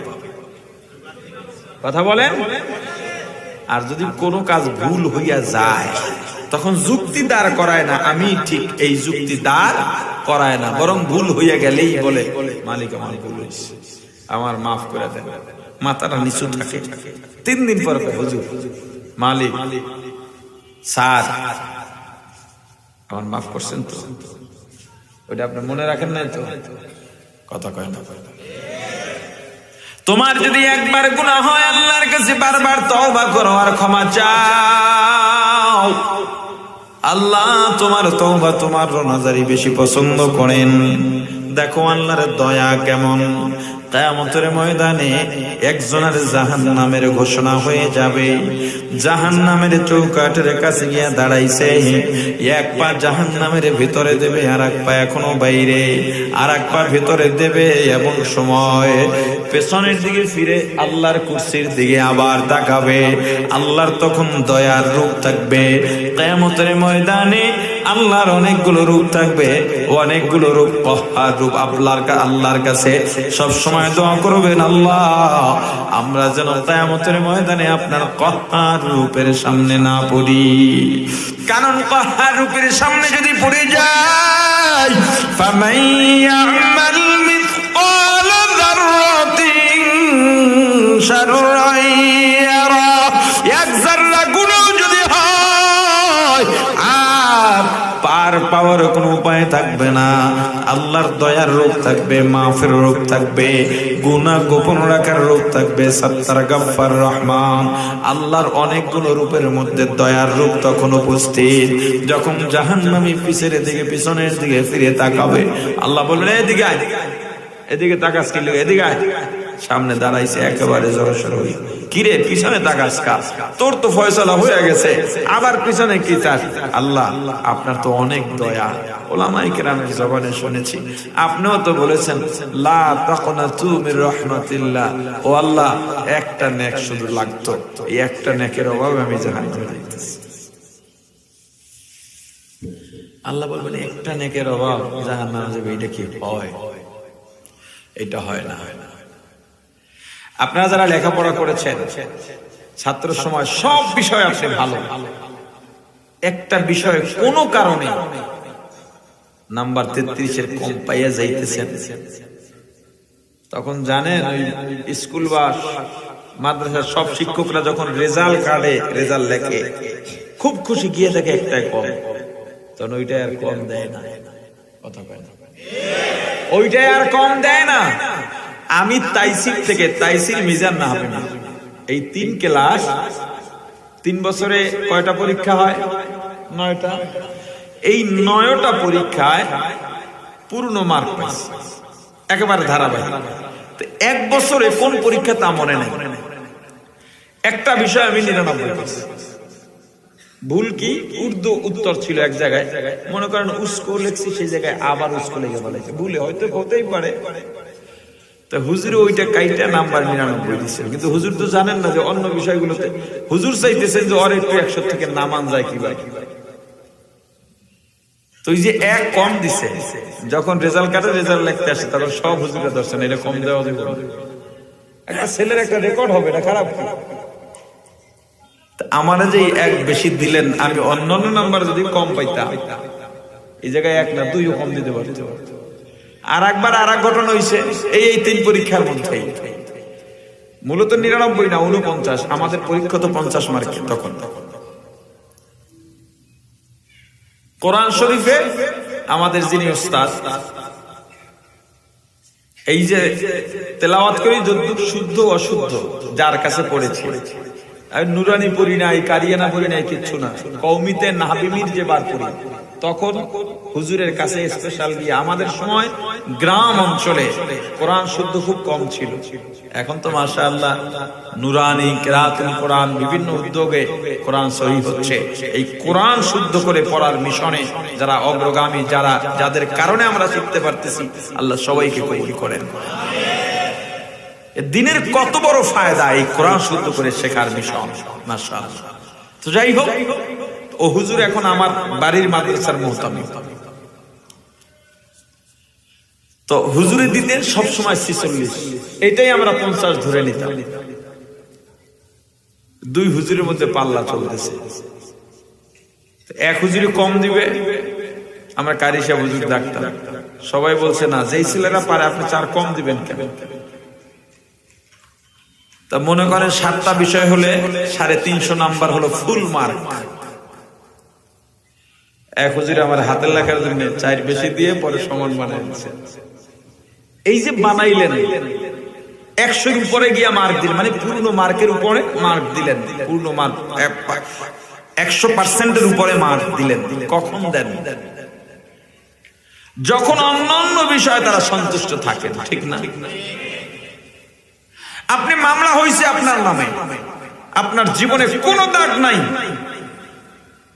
কথা বলেন। আর যদি কোনো কাজ ভুল হইয়া যায় তখন যুক্তি দাঁড় করায় না, আমি ঠিক, এই যুক্তি দাঁড় করায় না, বরং ভুল হইয়া গেলেই বলে মালিক আমার ভুল হয়েছে, আমার মাফ করে দেন। মাথাটা নিচু থাকে। 3 দিন পর হুজুর মালিক স্যার আমার মাফ করছেন তো? ওটা আপনি মনে রাখেন নাই তো? কথা কয় না। তোমার যদি একবার গুনাহ হয় আল্লাহর কাছে বারবার তওবা করো আর ক্ষমা চাও। আল্লাহ তোমার তওবা, তোমার রোনাজারি বেশি পছন্দ করেন। দেখো আল্লাহর দয়া কেমন। কিয়ামতের ময়দানে একজনের জাহান্নামের ঘোষণা হয়ে যাবে। জাহান্নামের চৌকাঠের কাছে গিয়ে দাঁড়াইছে, এক পা জাহান্নামের ভিতরে দেবে, আর এক পা এখনো বাইরে, আর এক পা ভিতরে দেবে, এমন সময় পেছনের দিকে ফিরে আল্লাহর কুরসির দিকে আবার তাকাবে। আল্লাহর তখন দয়ার রূপ থাকবে। কিয়ামতের ময়দানে আল্লাহর অনেকগুলো রূপ থাকবে, অনেকগুলো রূপ, কহ্হার রূপ। আল্লাহর কাছে সব সময় দোয়া করবেন, আল্লাহ আমরা যেন কিয়ামতের ময়দানে আপনার কহ্হার রূপের সামনে না পড়ি। কারণ কহ্হার রূপের সামনে যদি পড়ে যায়, ফামান ইয়ামাল মিসকাল যাররাতিন শাররান ইয়ারা, এক যারা গুনাহ যদি হয় আর পার পাওয়ার কোনো উপায় থাকবে না। আল্লাহর দয়ার রূপ থাকবে, মাফের রূপ থাকবে, গুনাহ গোপন রাখার রূপ থাকবে, সত্তার গফফার রহমান। আল্লাহর অনেকগুলো রূপের মধ্যে দয়ার রূপ তখন উপস্থিত। যখন জাহান্নামী পিছের দিকে, পিছনের দিকে ফিরে তাকাবে, আল্লাহ বলবেন এদিকে আয়, এদিকে তাকাস কি লাগে, এদিকে আয়। সামনে দাঁড়াইছে একেবারে জড়সড় হই, কিরে পিছনে তাকাস কাজ, তোর তো ফয়সালা হয়ে গেছে, আবার পিছনে কি চাস? আল্লাহ আপনার তো অনেক দয়া। উলামায়ে কেরামের জবানে শুনেছি, আপনিও তো বলেছেন লা তাকনাতু মির রাহমাতিল্লাহ। ও আল্লাহ একটা নেক শুধু লাগতো, এই একটা নেকের অভাবে আমি জাহান্নামে যাইতেছি। আল্লাহ বলবেন একটা নেকের অভাব জাহান্নামে যাবে, এটা কি হয়? এটা হয় না। আপনারা যারা লেখাপড়া করেছেন ছাত্র সময় সব বিষয় আপনি ভালো, একটা বিষয়ে কোনো কারণে নাম্বার 33-এর কম পাইয়া যাইতেছেন, তখন জানেন ওই স্কুল বা মাদ্রাসার সব শিক্ষকরা যখন রেজাল্ট কার্ডে রেজাল্ট লেখে খুব খুশি, গিয়ে থাকে একটাই কম, তখন ওইটাই আর কম দেয় না। কথা কয় না? ওইটাই আর কম দেয় না। আমি তাইসির মিজান না হবে না, এই 3 ক্লাস 3 বছরে কয়টা পরীক্ষা হয়? 9টা। এই 9টা পরীক্ষায় পূর্ণ মার্ক পাইছি, একেবারে ধারাবাহিক। এক বছরে কোন পরীক্ষা তা মনে নাই, একটা বিষয় আমি 99 পাইছি। ভুল কি? উর্দু উত্তর ছিল এক জায়গায়, মনে করেন উস্কো লিখছি, সেই জায়গায় আবার উস্কো লিখে বলেছে, ভুলে হয়তো হতেই পারে। তো হুজুর ওইটা কাইটা নাম্বার 99 দিচ্ছে, কিন্তু হুজুর তো জানেন না যে অন্য বিষয়গুলোতে হুজুর চাইতেছেন যে ওর একটু 100 থেকে নামান যায় কিভাবে। তো এই যে 1 কম দিছে, যখন রেজাল্ট কাটে রেজাল্ট লিখতে আসে তখন সব হুজুরে ধরছেন এটা কম দেওয়া যাবে না। একটা ছেলের একটা রেকর্ড হবে, এটা খারাপ কি? আমার যে 1 বেশি দিলেন, আমি অন্যান্য নাম্বার যদি কম পাইতাম এই জায়গায় 1 না 2ও কম দিতে পারতাম। আর একবার আর এক ঘটনা হয়েছে এই 3 পরীক্ষার মধ্যেই, মূলত 99 না 49, আমাদের পরীক্ষা তো 50 মার্কের। তখন কোরআন শরীফে আমাদের যিনি উস্তাদ, এই যে তেলাওয়াত করি যদ্দুক শুদ্ধ অশুদ্ধ যার কাছে পড়েছি, আর নুরানি পড়ি নাই, কারিয়ানা পড়ি নাই, কিচ্ছু না, কওমিতে নাহবিমির যে বার করি, তখন হুজুরের কাছে স্পেশাল গিয়ে, আমাদের সময় গ্রাম অঞ্চলে কোরআন শুদ্ধ খুব কম ছিল। এখন তো মাশাআল্লাহ নুরানি কিরাতুল কোরআন বিভিন্ন উদ্যোগে কোরআন সহিহ হচ্ছে। এই কোরআন শুদ্ধ করে পড়ার মিশনে যারা অগ্রগামী, যাদের কারণে আমরা শিখতে পারতেছি, আল্লাহ সবাইকে কবুল করেন। দিনের কত বড় ফায়দা এই কোরআন শুদ্ধ করে শেখার মিশন, মাশাআল্লাহ। তো যাই হোক, ও হুজুর এখন আমার বাড়ির মাদ্রাসার মুহতামি, তো হুজুরে দিতেন সবসময় 46, এটাই আমরা 50 ধরে নিতাম। 2 হুজুরের মধ্যে পাল্লা চলতেছে, 1 হুজুরে কম দিবে, আমরা কারি সাহেব হুজুর ডাকতাম, সবাই বলছে না, যেই ছেলেরা পারে আপনি 4 কম দিবেন কেন? তা মনে করেন 7টা বিষয় হলে 350 নাম্বার হলো ফুল মার্ক। 1 হুজুর আমার হাতের লেখার জন্য 4 বেশি দিয়ে পরে সমান বানাই দিচ্ছে। এই যে বানাইলেন, 100-এর উপরে গিয়া মার্ক দিলেন, মানে পূর্ণ মার্কের উপরে মার্ক দিলেন, পূর্ণ মার্ক 100%-এর উপরে মার্ক দিলেন। কখন দেন? যখন অন্যান্য বিষয়ে তারা সন্তুষ্ট থাকেন, ঠিক না? আপনি মামলা হয়েছে আপনার নামে, আপনার জীবনে কোনো দাগ নাই,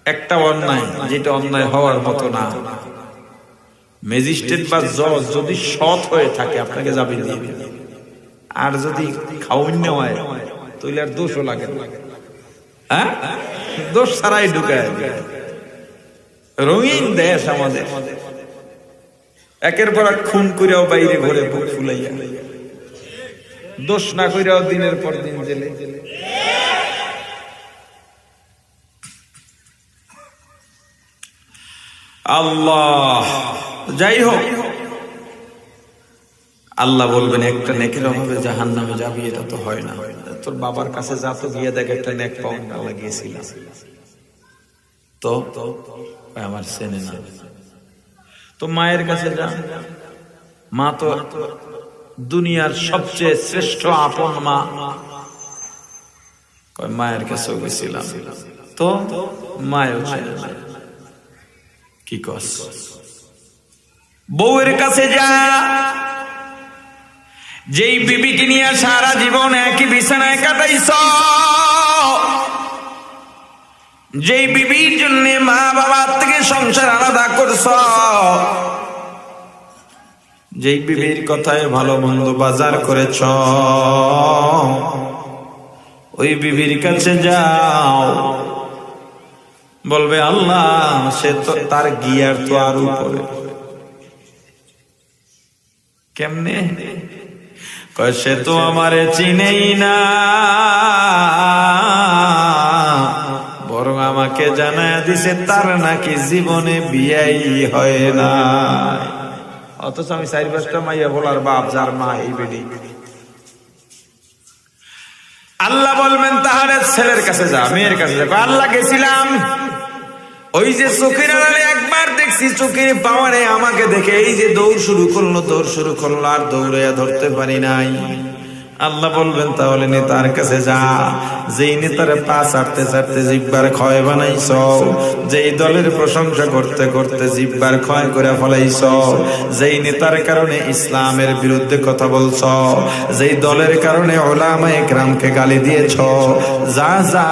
একটা অন্যায় যেটা অন্যায় হওয়ার মতো না, ম্যাজিস্ট্রেট বা জজ যদি সৎ হয়ে থাকে আপনাকে জামিন দিয়ে দিবে, আর যদি খাওয়ান্য হয় তাহলে আর দোষও লাগে না। হ্যাঁ, দোষ ছাড়াই ঢুকায়। রঙিন দেশ আমাদের, একের পর এক খুন করিয়াও বাইরে ঘরে বুক ফুলাইয়া, দোষ না করিয়াও দিনের পর দিন জেলে। আল্লাহ, যাই হোক, আল্লাহ বলবেন একটা নেকের অভাবে জাহান্নামে যাবি, এটা তো হয় না। তোর বাবার কাছে যা, তো গিয়ে দেখ একটা নেক পাউন্ড লাগিয়েছিলাম, তো আমার চেনে না। তো মায়ের কাছে যা, মা তো দুনিয়ার সবচেয়ে শ্রেষ্ঠ আপন মা, মায়ের কাছেও গেছিলাম, তো মায়েও চেনে না। কি কস? বউয়ের কাছে যা, যেই বিবিকে নিয়ে সারা জীবন একই বিছানায় কাটাইছ, যেই বিবির জন্য মা বাবার থেকে সংসার আলাদা করছ, যেই বিবির কথায় ভালো মন্দ বাজার করেছ, ওই বিবির কাছে যাও, বলবে আল্লাহ সে তো তার গিয়ার তো আর উপরে। কেমনে? কয় সে তো আমারে চিনেই না, বরং আমাকে জানায় দিছে তার নাকি জীবনে বিয়াই হয় না। অথচ আমি 4-5টা মাইয়া বলার বাপ, যার মা এই বেডি। আল্লাহ বলবেন তাহলে ছেলের কাছে যা, মেয়ের কাছে যা। আল্লাহ গেছিলাম, ওই যে চোখের আড়ালে একবার দেখছি, চোখের পাওয়ারে আমাকে দেখে এই যে দৌড় শুরু করলো, আর দৌড়াইয়া ধরতে পারি নাই। আল্লাহ বলবেন তাহলে নেতার কাছে যা, যেই নেতারে পা চাটতে চাটতে জিব্বার ক্ষয় বানাইছ, যেই দলের প্রশংসা করতে করতে জিব্বার ক্ষয় করে ফলাইছ, যেই নেতার কারণে ইসলামের বিরুদ্ধে কথা বলছ, যেই দলের কারণে উলামায়ে কেরামকে গালি দিয়েছ, যা যা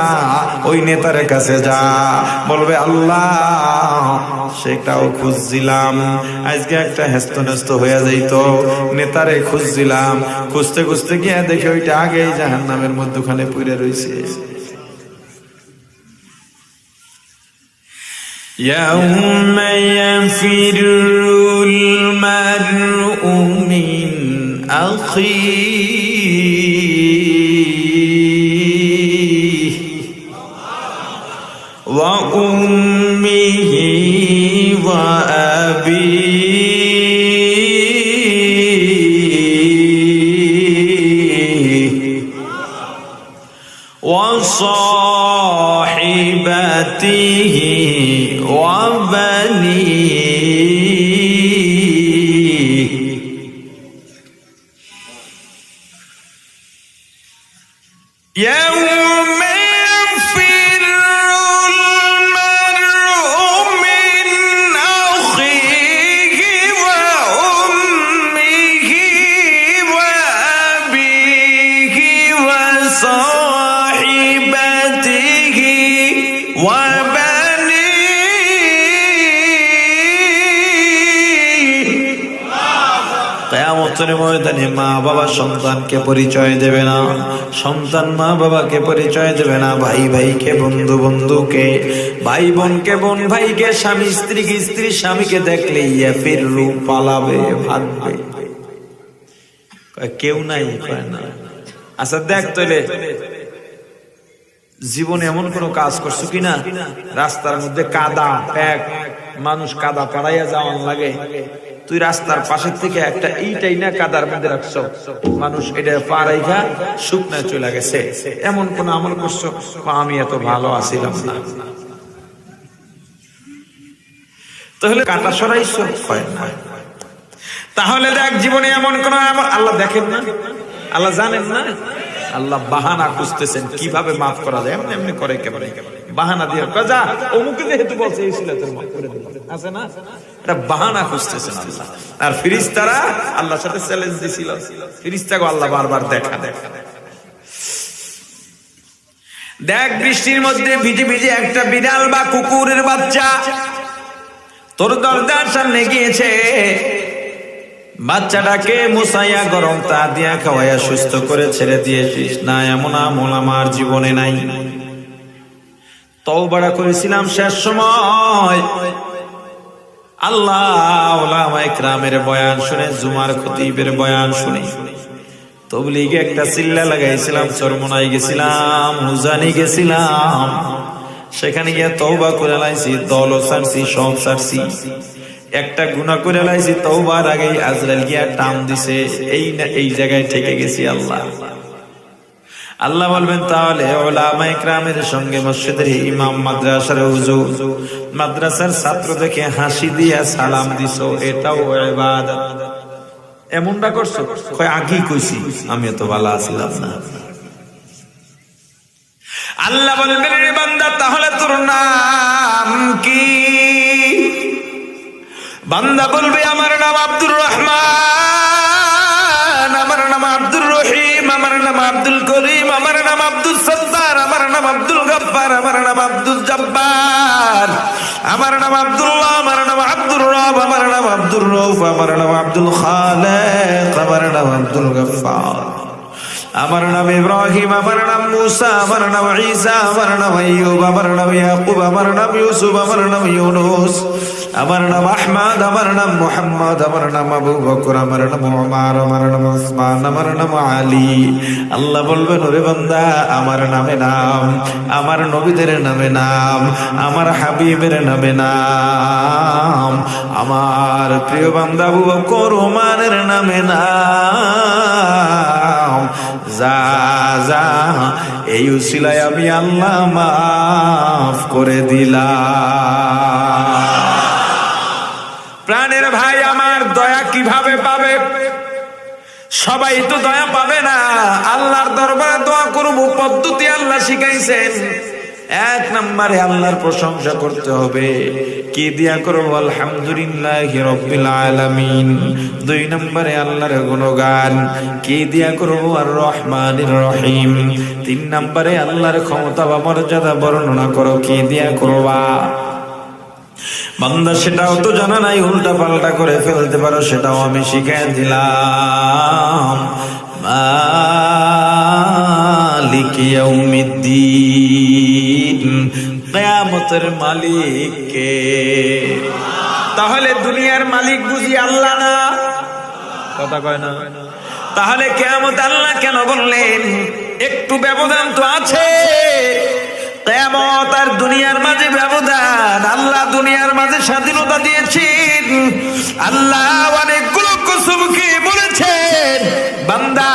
ওই নেতার কাছে যা। বলবে আল্লাহ সেটাও খুঁজছিলাম, আজকে একটা হেস্তনেস্ত হয়ে যাইত, নেতারে খুঁজছিলাম, খুঁজতে খুঁজতে গিয়ে দেখে ওইটা আগেই জাহান্নামের মধ্যখানে পড়ে রয়েছে। ইয়াউমা ইয়াফিরুল মারউ মিন আখিহি ওয়া উম্মিহি ওয়া আবিহি وصاحبته وبنيه يوم يفر المرء من أخيه وأمه وأبيه وصاحبته কিয়ামতের ময়দানে মা বাবা সন্তানকে পরিচয় দেবে না, সন্তান মা বাবাকে পরিচয় দেবে না, ভাই ভাইকে, বন্ধু বন্ধুকে, ভাই বোনকে, বোন ভাইকে, স্বামী স্ত্রীকে, স্ত্রী স্বামীকে দেখলে ইয়াফিরু পালাবে, ভাগবে। কেউ নাই, কয় না। আচ্ছা দেখ তোলে জীবনে এমন কোন কাজ করছো কিনা, রাস্তার মধ্যে কাদা এক মানুষ কাদা পাড়াইয়া যাওয়ান লাগে, তুই রাস্তার পাশের থেকে একটা এইটাই না কাদার মধ্যে রাখছো, মানুষ এটা পাড়াইয়া শুকনা চলে গেছে, এমন কোন আমল করছো? আমি এত ভালো আছিলাম না। তাহলে কাটা সরাইছো? হয় না। তাহলে দেখ জীবনে এমন কোন আল্লাহ দেখেন না, আল্লাহ জানেন না, আল্লাহ বাহানা খুঁজতেছেন কিভাবে মাফ করা যায়। এমনি এমনি করে কেমন বাহানা দিয়ে যা অমুকে যেহেতু বলছে এই ছিল তোর মাফ করে দিল, আছে না? এটা বাহানা খুঁজতেছেন আল্লাহ। আর ফেরেশতারা আল্লাহর সাথে চ্যালেঞ্জ দিছিল, ফেরেশতাকে আল্লাহ বারবার দেখা দেখ বৃষ্টির মধ্যে ভিজে ভিজে একটা বিড়াল বা কুকুরের বাচ্চা তোর দরজার সামনে গিয়েছে, বাচ্চাটাকে মুসাইয়া গরম তা দিয়া খাওয়াইয়া সুস্থ করে ছেড়ে দিয়েছিস না, এমন আমল আমার জীবনে নাই। তওবা করেছিলাম শেষ সময়, আল্লাহ উলামায়ে কেরামের বয়ান শুনে, জুমার খতিবের বয়ান শুনে, তবলিগে একটা চিল্লা লাগাইছিলাম, চরমনাই গেছিলাম, মুজানি গেছিলাম, সেখানে গিয়ে তওবা করে লাইছি, দল ছাড়ছি, সব ছাড়ছি, একটা গুনাহ করে লাইছি, তওবার আগেই আজরাইল গিয়া টান দিছে, এই জায়গায় ঠেকে গেছি। আল্লাহ বলবেন তাহলে উলামায়ে কেরামের সঙ্গে মসজিদের ইমাম, মাদ্রাসার হুজুর, মাদ্রাসার ছাত্র দেখে হাসি দিয়া সালাম দিছো, এটাও ইবাদত। এমনটা করছো? কয় আগেই কইছি আমি এত ভালো আছিলাম না। আল্লাহ বলবেন রে বান্দা তাহলে তোর নাম কি? বান্দা বলবে আমার নাম আব্দুর রহমান, আমার নাম আব্দুর রহিম, আমার নাম আব্দুল করিম, আমার নাম আব্দুল সত্তার, আমার নাম আব্দুল গফফার, আমার নাম আব্দুল জব্বার, আমার নাম আব্দুল্লাহ, আমার নাম আব্দুর রব, আমার নাম আব্দুর রউফ, আমার নাম আব্দুল খালেক, আমার নাম আব্দুল গফফার, আমার নাম ইব্রাহিম, আমার নাম মুসা, আমার নাম ঈসা, আমার নাম আইয়ুব, আমার নাম ইয়াকুব, আমার নাম ইউসুফ, আমার নাম ইউনুস, আমার নাম আহমদ, আমার নাম মুহাম্মদ, আমার নাম আবু বকর, আমার নাম উমর, আমার নাম উসমান, আমার নাম আলী। আল্লাহ বলবেন, ওরে বান্দা, আমার নামে নাম, আমার নবীদের নামে নাম, আমার হাবিবের নামে নাম, আমার প্রিয় বান্দা আবু বকর উমরের নামে নাম। যা যা, এই উসিলায় আমি আল্লাহ মাফ করে দিলাম। প্রাণের ভাই আমার, দয়া কিভাবে পাবে? সবাই তো দয়া পাবে না। আল্লাহর দরবারে দোয়া করব, পদ্ধতি আল্লাহ শিখাইছেন। এক নম্বরে আল্লাহর প্রশংসা করতে হবে। কি দিয়া করবো? আলহামদুলিল্লাহি রাব্বিল আলামিন। দুই নম্বরে আল্লাহর গুণগান। কি দিয়া করবো? আর রহমানির রহিম। তিন নম্বরে আল্লাহর ক্ষমতা বা মর্যাদা বর্ণনা করো। কি দিয়া করবা? বান্দা সেটাও তো জানা নাই, উল্টা পাল্টা করে ফেলতে পারো, সেটাও আমি শিখিয়ে দিলাম। মালিকি ইয়াউমিদ্দিন, কিয়ামতের মালিক কে? তাহলে দুনিয়ার মালিক বুঝি আল্লাহ না? কথা কয় না? তাহলে কিয়ামত আল্লাহ কেন বললেন? একটু ব্যবধান তো আছে। কিয়ামত আর দুনিয়ার মাঝে ব্যবধান। আল্লাহ দুনিয়ার মাঝে স্বাধীনতা দিয়েছেন। আল্লাহ অনেকগুলো কসম খেয়ে বলেছেন, বান্দা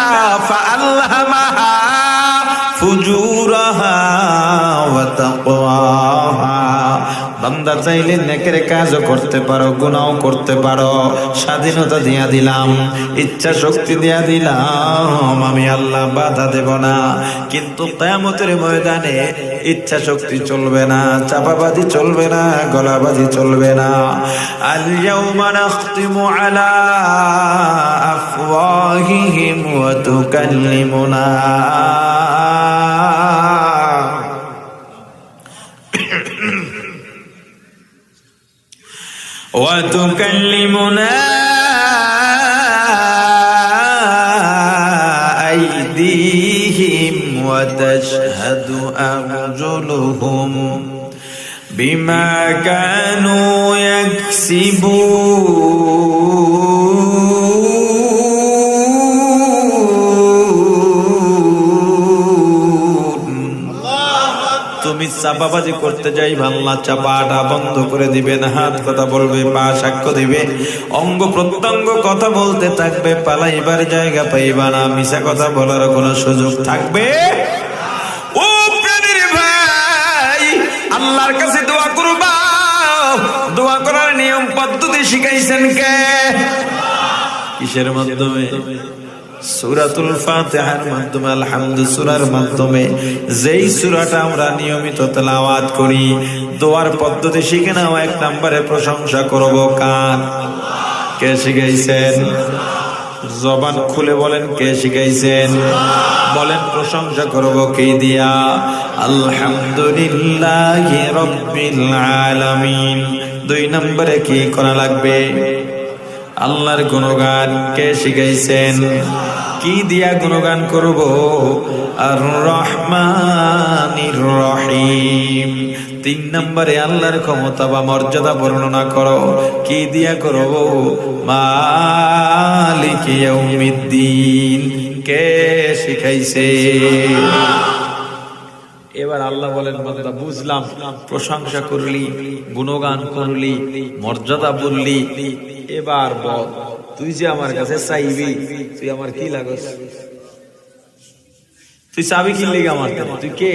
ফাআলহামাহা ফুজুরাহা ওয়া তাকওয়াহা। বান্দা চাইলে নেকের কাজও করতে পারো, গুনাহও করতে পারো। স্বাধীনতা দিয়া দিলাম, ইচ্ছা শক্তি দিয়া দিলাম, আমি আল্লাহ বাধা দেব না। কিন্তু কিয়ামতের ময়দানে ইচ্ছা শক্তি চলবে না, চাপাবাজি চলবে না, গলাবাজি চলবে না। আল ইয়াউমা নাখতিমু আলা আফওয়াহিহিম ওয়া তুকাল্লিমুনা وتكلمنا أيديهم وتشهد أرجلهم بما كانوا يكسبون। তুমি চাপাবাজি করতে যাই, আল্লাহ চাপাটা বন্ধ করে দিবেন। হাত কথা বলবে, পা সাক্ষ্য দিবে, অঙ্গ প্রত্যঙ্গ কথা বলতে থাকবে। পালাইবার জায়গা পাইবা না, মিছা কথা বলার কোনো সুযোগ থাকবে। ও প্রাণের ভাই, আল্লাহর কাছে দোয়া করবা। দোয়া করার নিয়ম পদ্ধতি শিখাইছেন কে? কিসের মাধ্যমে? সূরাতুল ফাতিহার মাধ্যমে, আলহামদু সূরার মাধ্যমে। যেই সূরাটা আমরা নিয়মিত তেলাওয়াত করি, দোয়ার পদ্ধতি শিখে নাও। এক নম্বরে প্রশংসা করব কার? কে শিখাইছেন? জবান খুলে বলেন, কে শিখাইছেন? বলেন, প্রশংসা করব কি দিয়া? আলহামদুলিল্লাহি রাব্বিল আলামিন। দুই নম্বরে কি করা লাগবে? আল্লাহর গুণগান। কে শিখাইছেন? কি দিয়া গুণগান করব? আর রহমানির রহিম। তিন নম্বরে আল্লাহর ক্ষমতা বা মর্যাদা বর্ণনা করো। কি দিয়া করব? মালিকি ইয়াউমিদ্দিন। কে শিখাইছে? এবার আল্লাহ বলেন, বান্দা বুঝলাম, প্রশংসা করলি, গুণগান করলি, মর্যাদা বললি, এবার বল, তুই যে আমার কাছে চাইবি, তুই আমার কি লাগস? তুই চাবি কি লেগে আমার? তুই কে?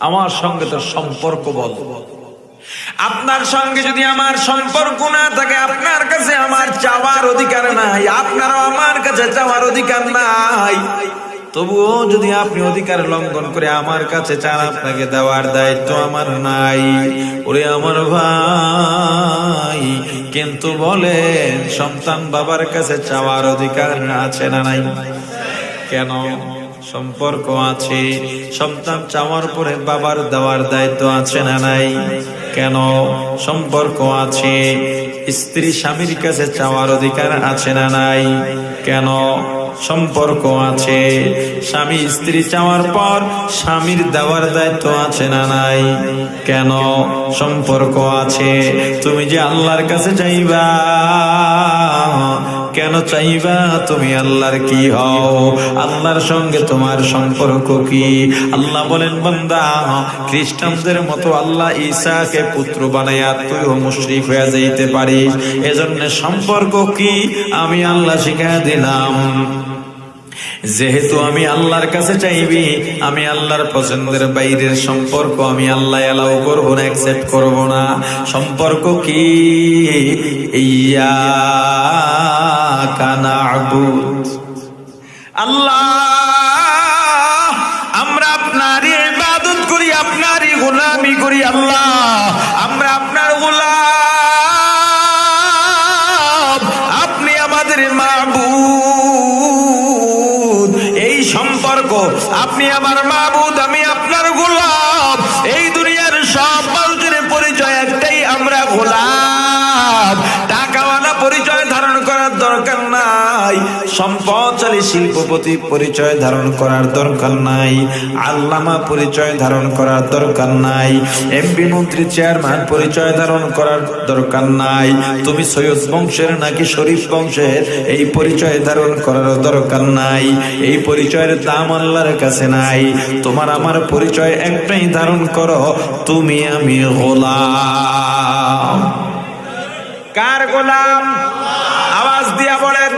আমার সঙ্গে তোর সম্পর্ক বল। আপনার সঙ্গে যদি আমার সম্পর্ক না থাকে, আপনার কাছে আমার চাওয়ার অধিকার নাই, আপনারও আমার কাছে চাওয়ার অধিকার নাই। তবুও যদি আপনি অধিকার লঙ্ঘন করে আমার কাছে চান, আপনাকে দেওয়ার দায়িত্ব আমার নাই। ওরে আমার ভাই, কিন্তু বলেন, সন্তান বাবার কাছে চাওয়ার অধিকার আছে না নাই? কেন? সম্পর্ক আছে। সন্তান চাওয়ার পরে বাবার দেওয়ার দায়িত্ব আছে না নাই? কেন? সম্পর্ক আছে। স্ত্রী স্বামীর কাছে চাওয়ার অধিকার আছে না নাই? কেন? সম্পর্ক আছে। স্বামী স্ত্রী চাওয়ার পর স্বামীর দেওয়ার দায়িত্ব আছে না নাই? কেন? সম্পর্ক আছে। তুমি যে আল্লাহর কাছে চাইবা, কেন চাইবা? তুমি আল্লাহর কি হও? আল্লাহর সঙ্গে তোমার সম্পর্ক কি? আল্লাহ বলেন, বান্দা, খ্রিস্টানদের মতো আল্লাহ ঈসাকে পুত্র বানাইয়া তুইও মুশরিক হয়ে যাইতে পারিস। এজন্য সম্পর্ক কি আমি আল্লাহ শিখাইয়া দিলাম। যেহেতু আমি আল্লাহর কাছে চাইবি, আমি আল্লাহর পছন্দের বাইরের সম্পর্ক আমি আল্লাহ এলাও করবো না, অ্যাকসেপ্ট করবো না। সম্পর্ক কি? ইয়্যাকা না'বুদ। আল্লাহ, আমরা আপনারই ইবাদত করি, আপনারই গোলামি করি। আল্লাহ, আমরা আপনার গোলাম, আপনি আমাদের মাবুদ। এই সম্পর্ক, আপনি আমার মাবুদ, আমি আপনার গোলাম। এই দুনিয়ার সব মানুষের পরিচয় একটাই, আমরা গোলাম। টাকাওয়ালা পরিচয় ধারণ করার দরকার নাই, সম্পদশালী শিল্পপতি পরিচয় ধারণ করার দরকার নাই, আল্লামা পরিচয় ধারণ করার দরকার নাই, এমপি মন্ত্রী চেয়ারম্যান পরিচয় ধারণ করার দরকার নাই। তুমি সৈয়দ বংশের নাকি শরীফ বংশের, এই পরিচয় ধারণ করার দরকার নাই। এই পরিচয়ের দাম আল্লাহর কাছে নাই। তোমার আমার পরিচয় একটাই, ধারণ করো, তুমি আমি গোলাম। কার গোলাম? আওয়াজ দিয়া বলেন।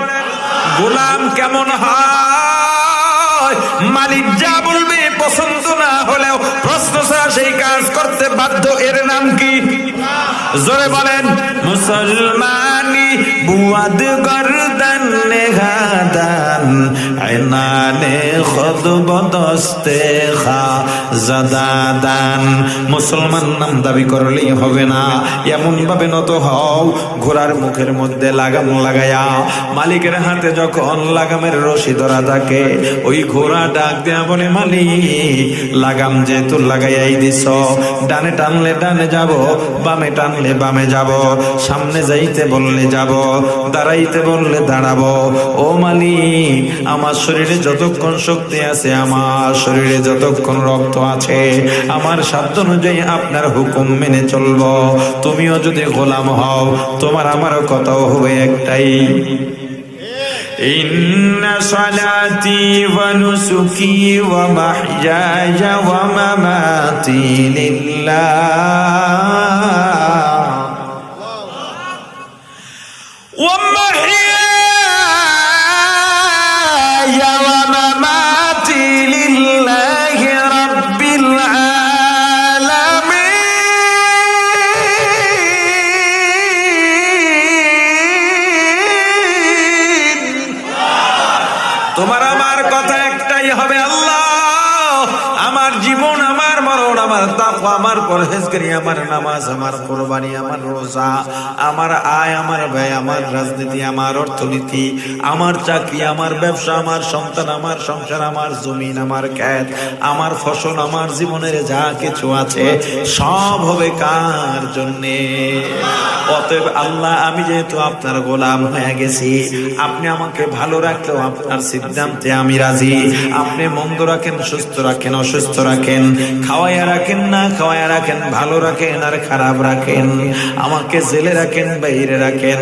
গোলাম কেমন হয়? মালিক যা বলবে পছন্দ না হলেও প্রশ্ন ছাড়া সেই কাজ করতে বাধ্য। এর নাম কি? জোরে বলেন। মুসলমানি বুয়াদ গর্দান নেহাদান আইনানে খুদ বদস্তে খা জাদাদান। মুসলমান নাম দাবি করলেই হবে না, এমন ভাবে নত হও ঘোড়ার মুখের মধ্যে লাগাম লাগায়া, মালিকের হাতে যখন লাগামের রশি ধরা থাকে, ওই ঘোড়া ডাক দেয়া বলে, মালিক লাগাম যেহেতু লাগাইয়াই দিছ, ডানে টানলে ডানে যাব, বামে টানলে বামে যাব, সামনে যাইতে বললে যাব, দাঁড়াইতে বললে দাঁড়াবো। ও মালিক, আমার শরীরে যতক্ষণ শক্তি আছে, আমার শরীরে যতক্ষণ রক্ত আছে, আমার সাধ্য অনুযায়ী আপনার হুকুম মেনে চলবো। তুমিও যদি গোলাম হও, তোমার আমার কথাও হবে একটাই। ইন্না সালাতি ওয়া নুসুকি ওয়া মাহইয়ায়া ওয়া মামাতি লিল্লাহ ওয়া মাহইয়ায়া ওয়া মামাতি লিল্লাহি রাব্বিল তোমার আমার কথা একটাই হবে, আল্লাহ আমার জীবন, আমার মরণ, আমার তাকওয়া, আমার পরহেজগারি, আমার নামাজ, আমার কুরবানি, আমার রোজা, আমার আয়, আমার ব্যয়, আমার রাজনীতি, আমার অর্থনীতি, আমার চাকরি, আমার ব্যবসা, আমার সন্তান, আমার সংসার, আমার জমিন, আমার ক্ষেত, আমার ফসল, আমার জীবনের যা কিছু আছে সব হবে কার জন্যে? অতএব আল্লাহ, আমি যেহেতু আপনার গোলাম হয়ে গেছি, আপনি আমাকে ভালো রাখলেও আপনার সিদ্ধান্তে আমি রাজি। আপনি মন্দ রাখেন, সুস্থ রাখেন, অসুস্থ রাখেন, খাওয়াইয়া রাখেন, না খাওয়াইয়া রাখেন, ভালো রাখেন আর খারাপ রাখেন, আমাকে জেলে রাখেন, বাইরে রাখেন,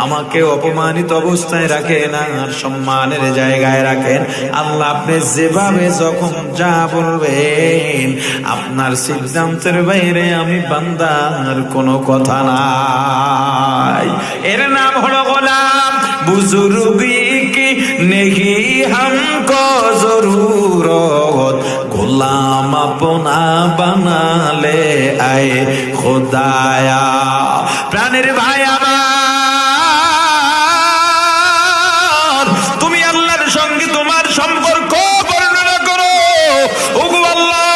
আমাকে অপমানিত অবস্থায় রাখেন আর সম্মানের জায়গায় রাখেন। আল্লাহ, আপনি যেভাবে যখন যা বলবেন, আপনার সিদ্ধান্তের বাইরে আমি বান্দার কোনো কথা নাই। এর নাম হলো গোলাম। বুজুর্গি কি নেহি হামকো জরুরত, গোলাম আপনা বানালে আয়ে খোদায়া। প্রাণের ভাই আমার, তুমি আল্লাহর সঙ্গে তোমার সম্পর্ক বর্ণনা করো। ওগো আল্লাহ,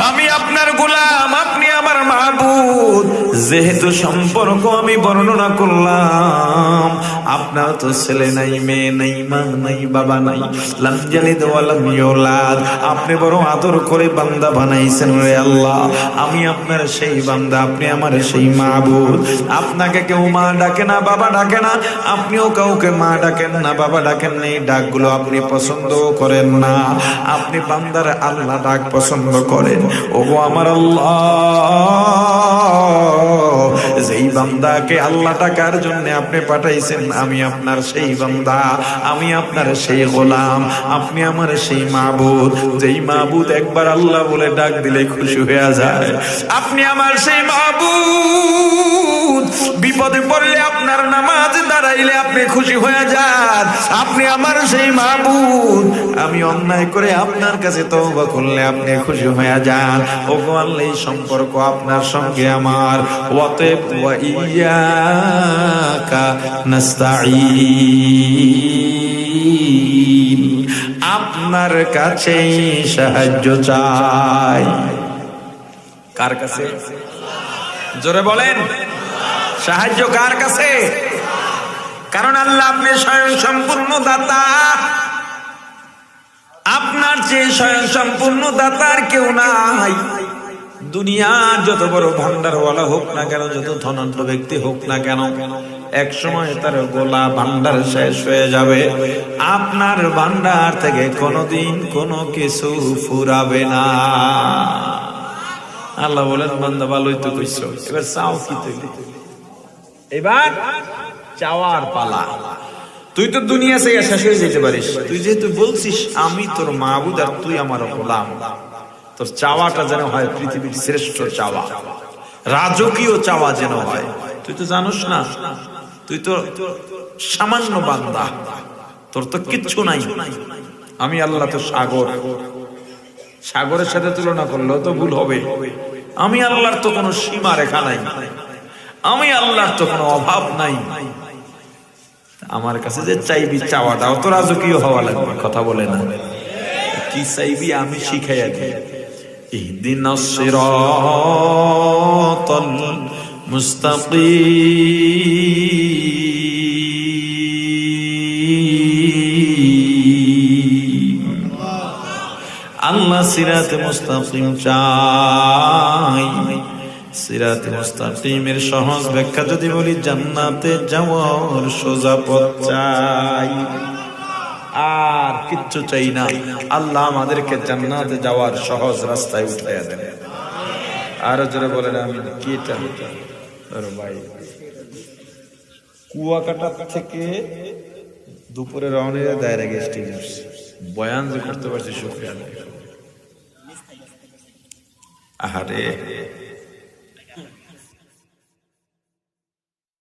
আমি আপনার গোলাম, আপনি আমার মাবুদ। যেহেতু সম্পর্ক আমি বর্ণনা করলাম, আপনার তো ছেলে নাই, মেয়ে নাই, মা নাই, বাবা নাই, লাম ইয়ালিদ ওয়া লাম ইউলাদ। আপনি বড় আদর করে বান্দা বানাইছেন রে আল্লাহ। আমি আপনার সেই বান্দা, আপনি আমার সেই মাবুদ। আপনাকে কেউ মা ডাকে না, বাবা ডাকে না, আপনিও কাউকে মা ডাকেন না, বাবা ডাকেন না। এই ডাকগুলো আপনি পছন্দ করেন না। আপনি বান্দার আল্লাহ ডাক পছন্দ করেন। ওগো আমার আল্লাহ, যেই বান্দাকে আল্লাহ ডাকার জন্য আপনি পাঠাইছেন, আমি আপনার সেই বান্দা, আমি আপনার সেই গোলাম, আপনি আমার সেই মাবুদ। যেই মাবুদ একবার আল্লাহ বলে ডাক দিলে খুশি হয়ে যায়। আপনি আমার সেই মাবুদ, বিপদে পড়লে আপনার নামাজ দাঁড়াইলে আপনি খুশি হয়ে যান। আপনি আমার সেই মাবুদ, আমি অন্যায় করে আপনার কাছে তওবা করলে আপনি খুশি হয়ে যান। ওগো আল্লাহ, এই সম্পর্ক আপনার সঙ্গে আমার। ওয়াতাব ওয়া ইয়াকা নাস্তাঈন, আপনার কাছে সাহায্য চাই। কার কাছে? জোরে বলেন, সাহায্য কার কাছে? কারণ আল্লাহ আপনি স্বয়ং সম্পূর্ণ দাতা। আপনার চেয়ে স্বয়ং সম্পূর্ণ দাতার কেউ নাই। দুনিয়ার যত বড় ভান্ডারওয়ালা হোক না কেন, যত ধনাঢ্য ব্যক্তি হোক না কেন, এক সময় তার গোলা ভান্ডার শেষ হয়ে যাবে। আপনার ভান্ডার থেকে কোনোদিন কোনো কিছু ফুরাবে না। আল্লাহ বলেন, বান্দা ভালোই তো কইছো, এবার চাও কি? তুই এবার চাওয়ার পালা। তুই তো দুনিয়া থেকে শেষ হয়ে যেতে পারিস। তুই যেহেতু বলছিস আমি তোর মাবুদ আর তুই আমার গোলাম, তোর চাওয়াটা যেন হয় পৃথিবীর শ্রেষ্ঠ চাওয়া, রাজকীয় চাওয়া যেন হয়। তুই তো জানোস না, তুই তো সামান্য বান্দা, তোর তো কিচ্ছু নাই। আমি আল্লাহ তো সাগর, সাগরের সাথে তুলনা করলেও তো ভুল হবে। আমি আল্লাহর তো কোনো সীমা রেখা নাই, আমি আল্লাহর তো কোনো অভাব নাই। আমার কাছে যে চাইবি, চাওয়াটাও তো রাজকীয় হওয়া লাগবে। কথা বলে না, কি চাইবি আমি শিখাইয়া দিই। ইহদিনাস সিরাতাল মুস্তাকিম। আল্লাহ সিরাতে মুস্তাকিম চাই। সিরাতে মুস্তাকিমের সহজ ব্যাখ্যা যদি বলি, জান্নাতে যাওয়ার সোজা পথ চাই, আর কিচ্ছু চাই না। আল্লাহ আমাদেরকে জান্নাতে যাওয়ার সহজ রাস্তায় উঠাইয়া দেন। আর জোরে বলেন আমি। কি এটা? ভাই, কুয়াকাটা থেকে দুপুরে রওনা হয়ে দায়রা গেস্ট হাউস বয়ান যে করতে পারছি, শুকরিয়া। আহারে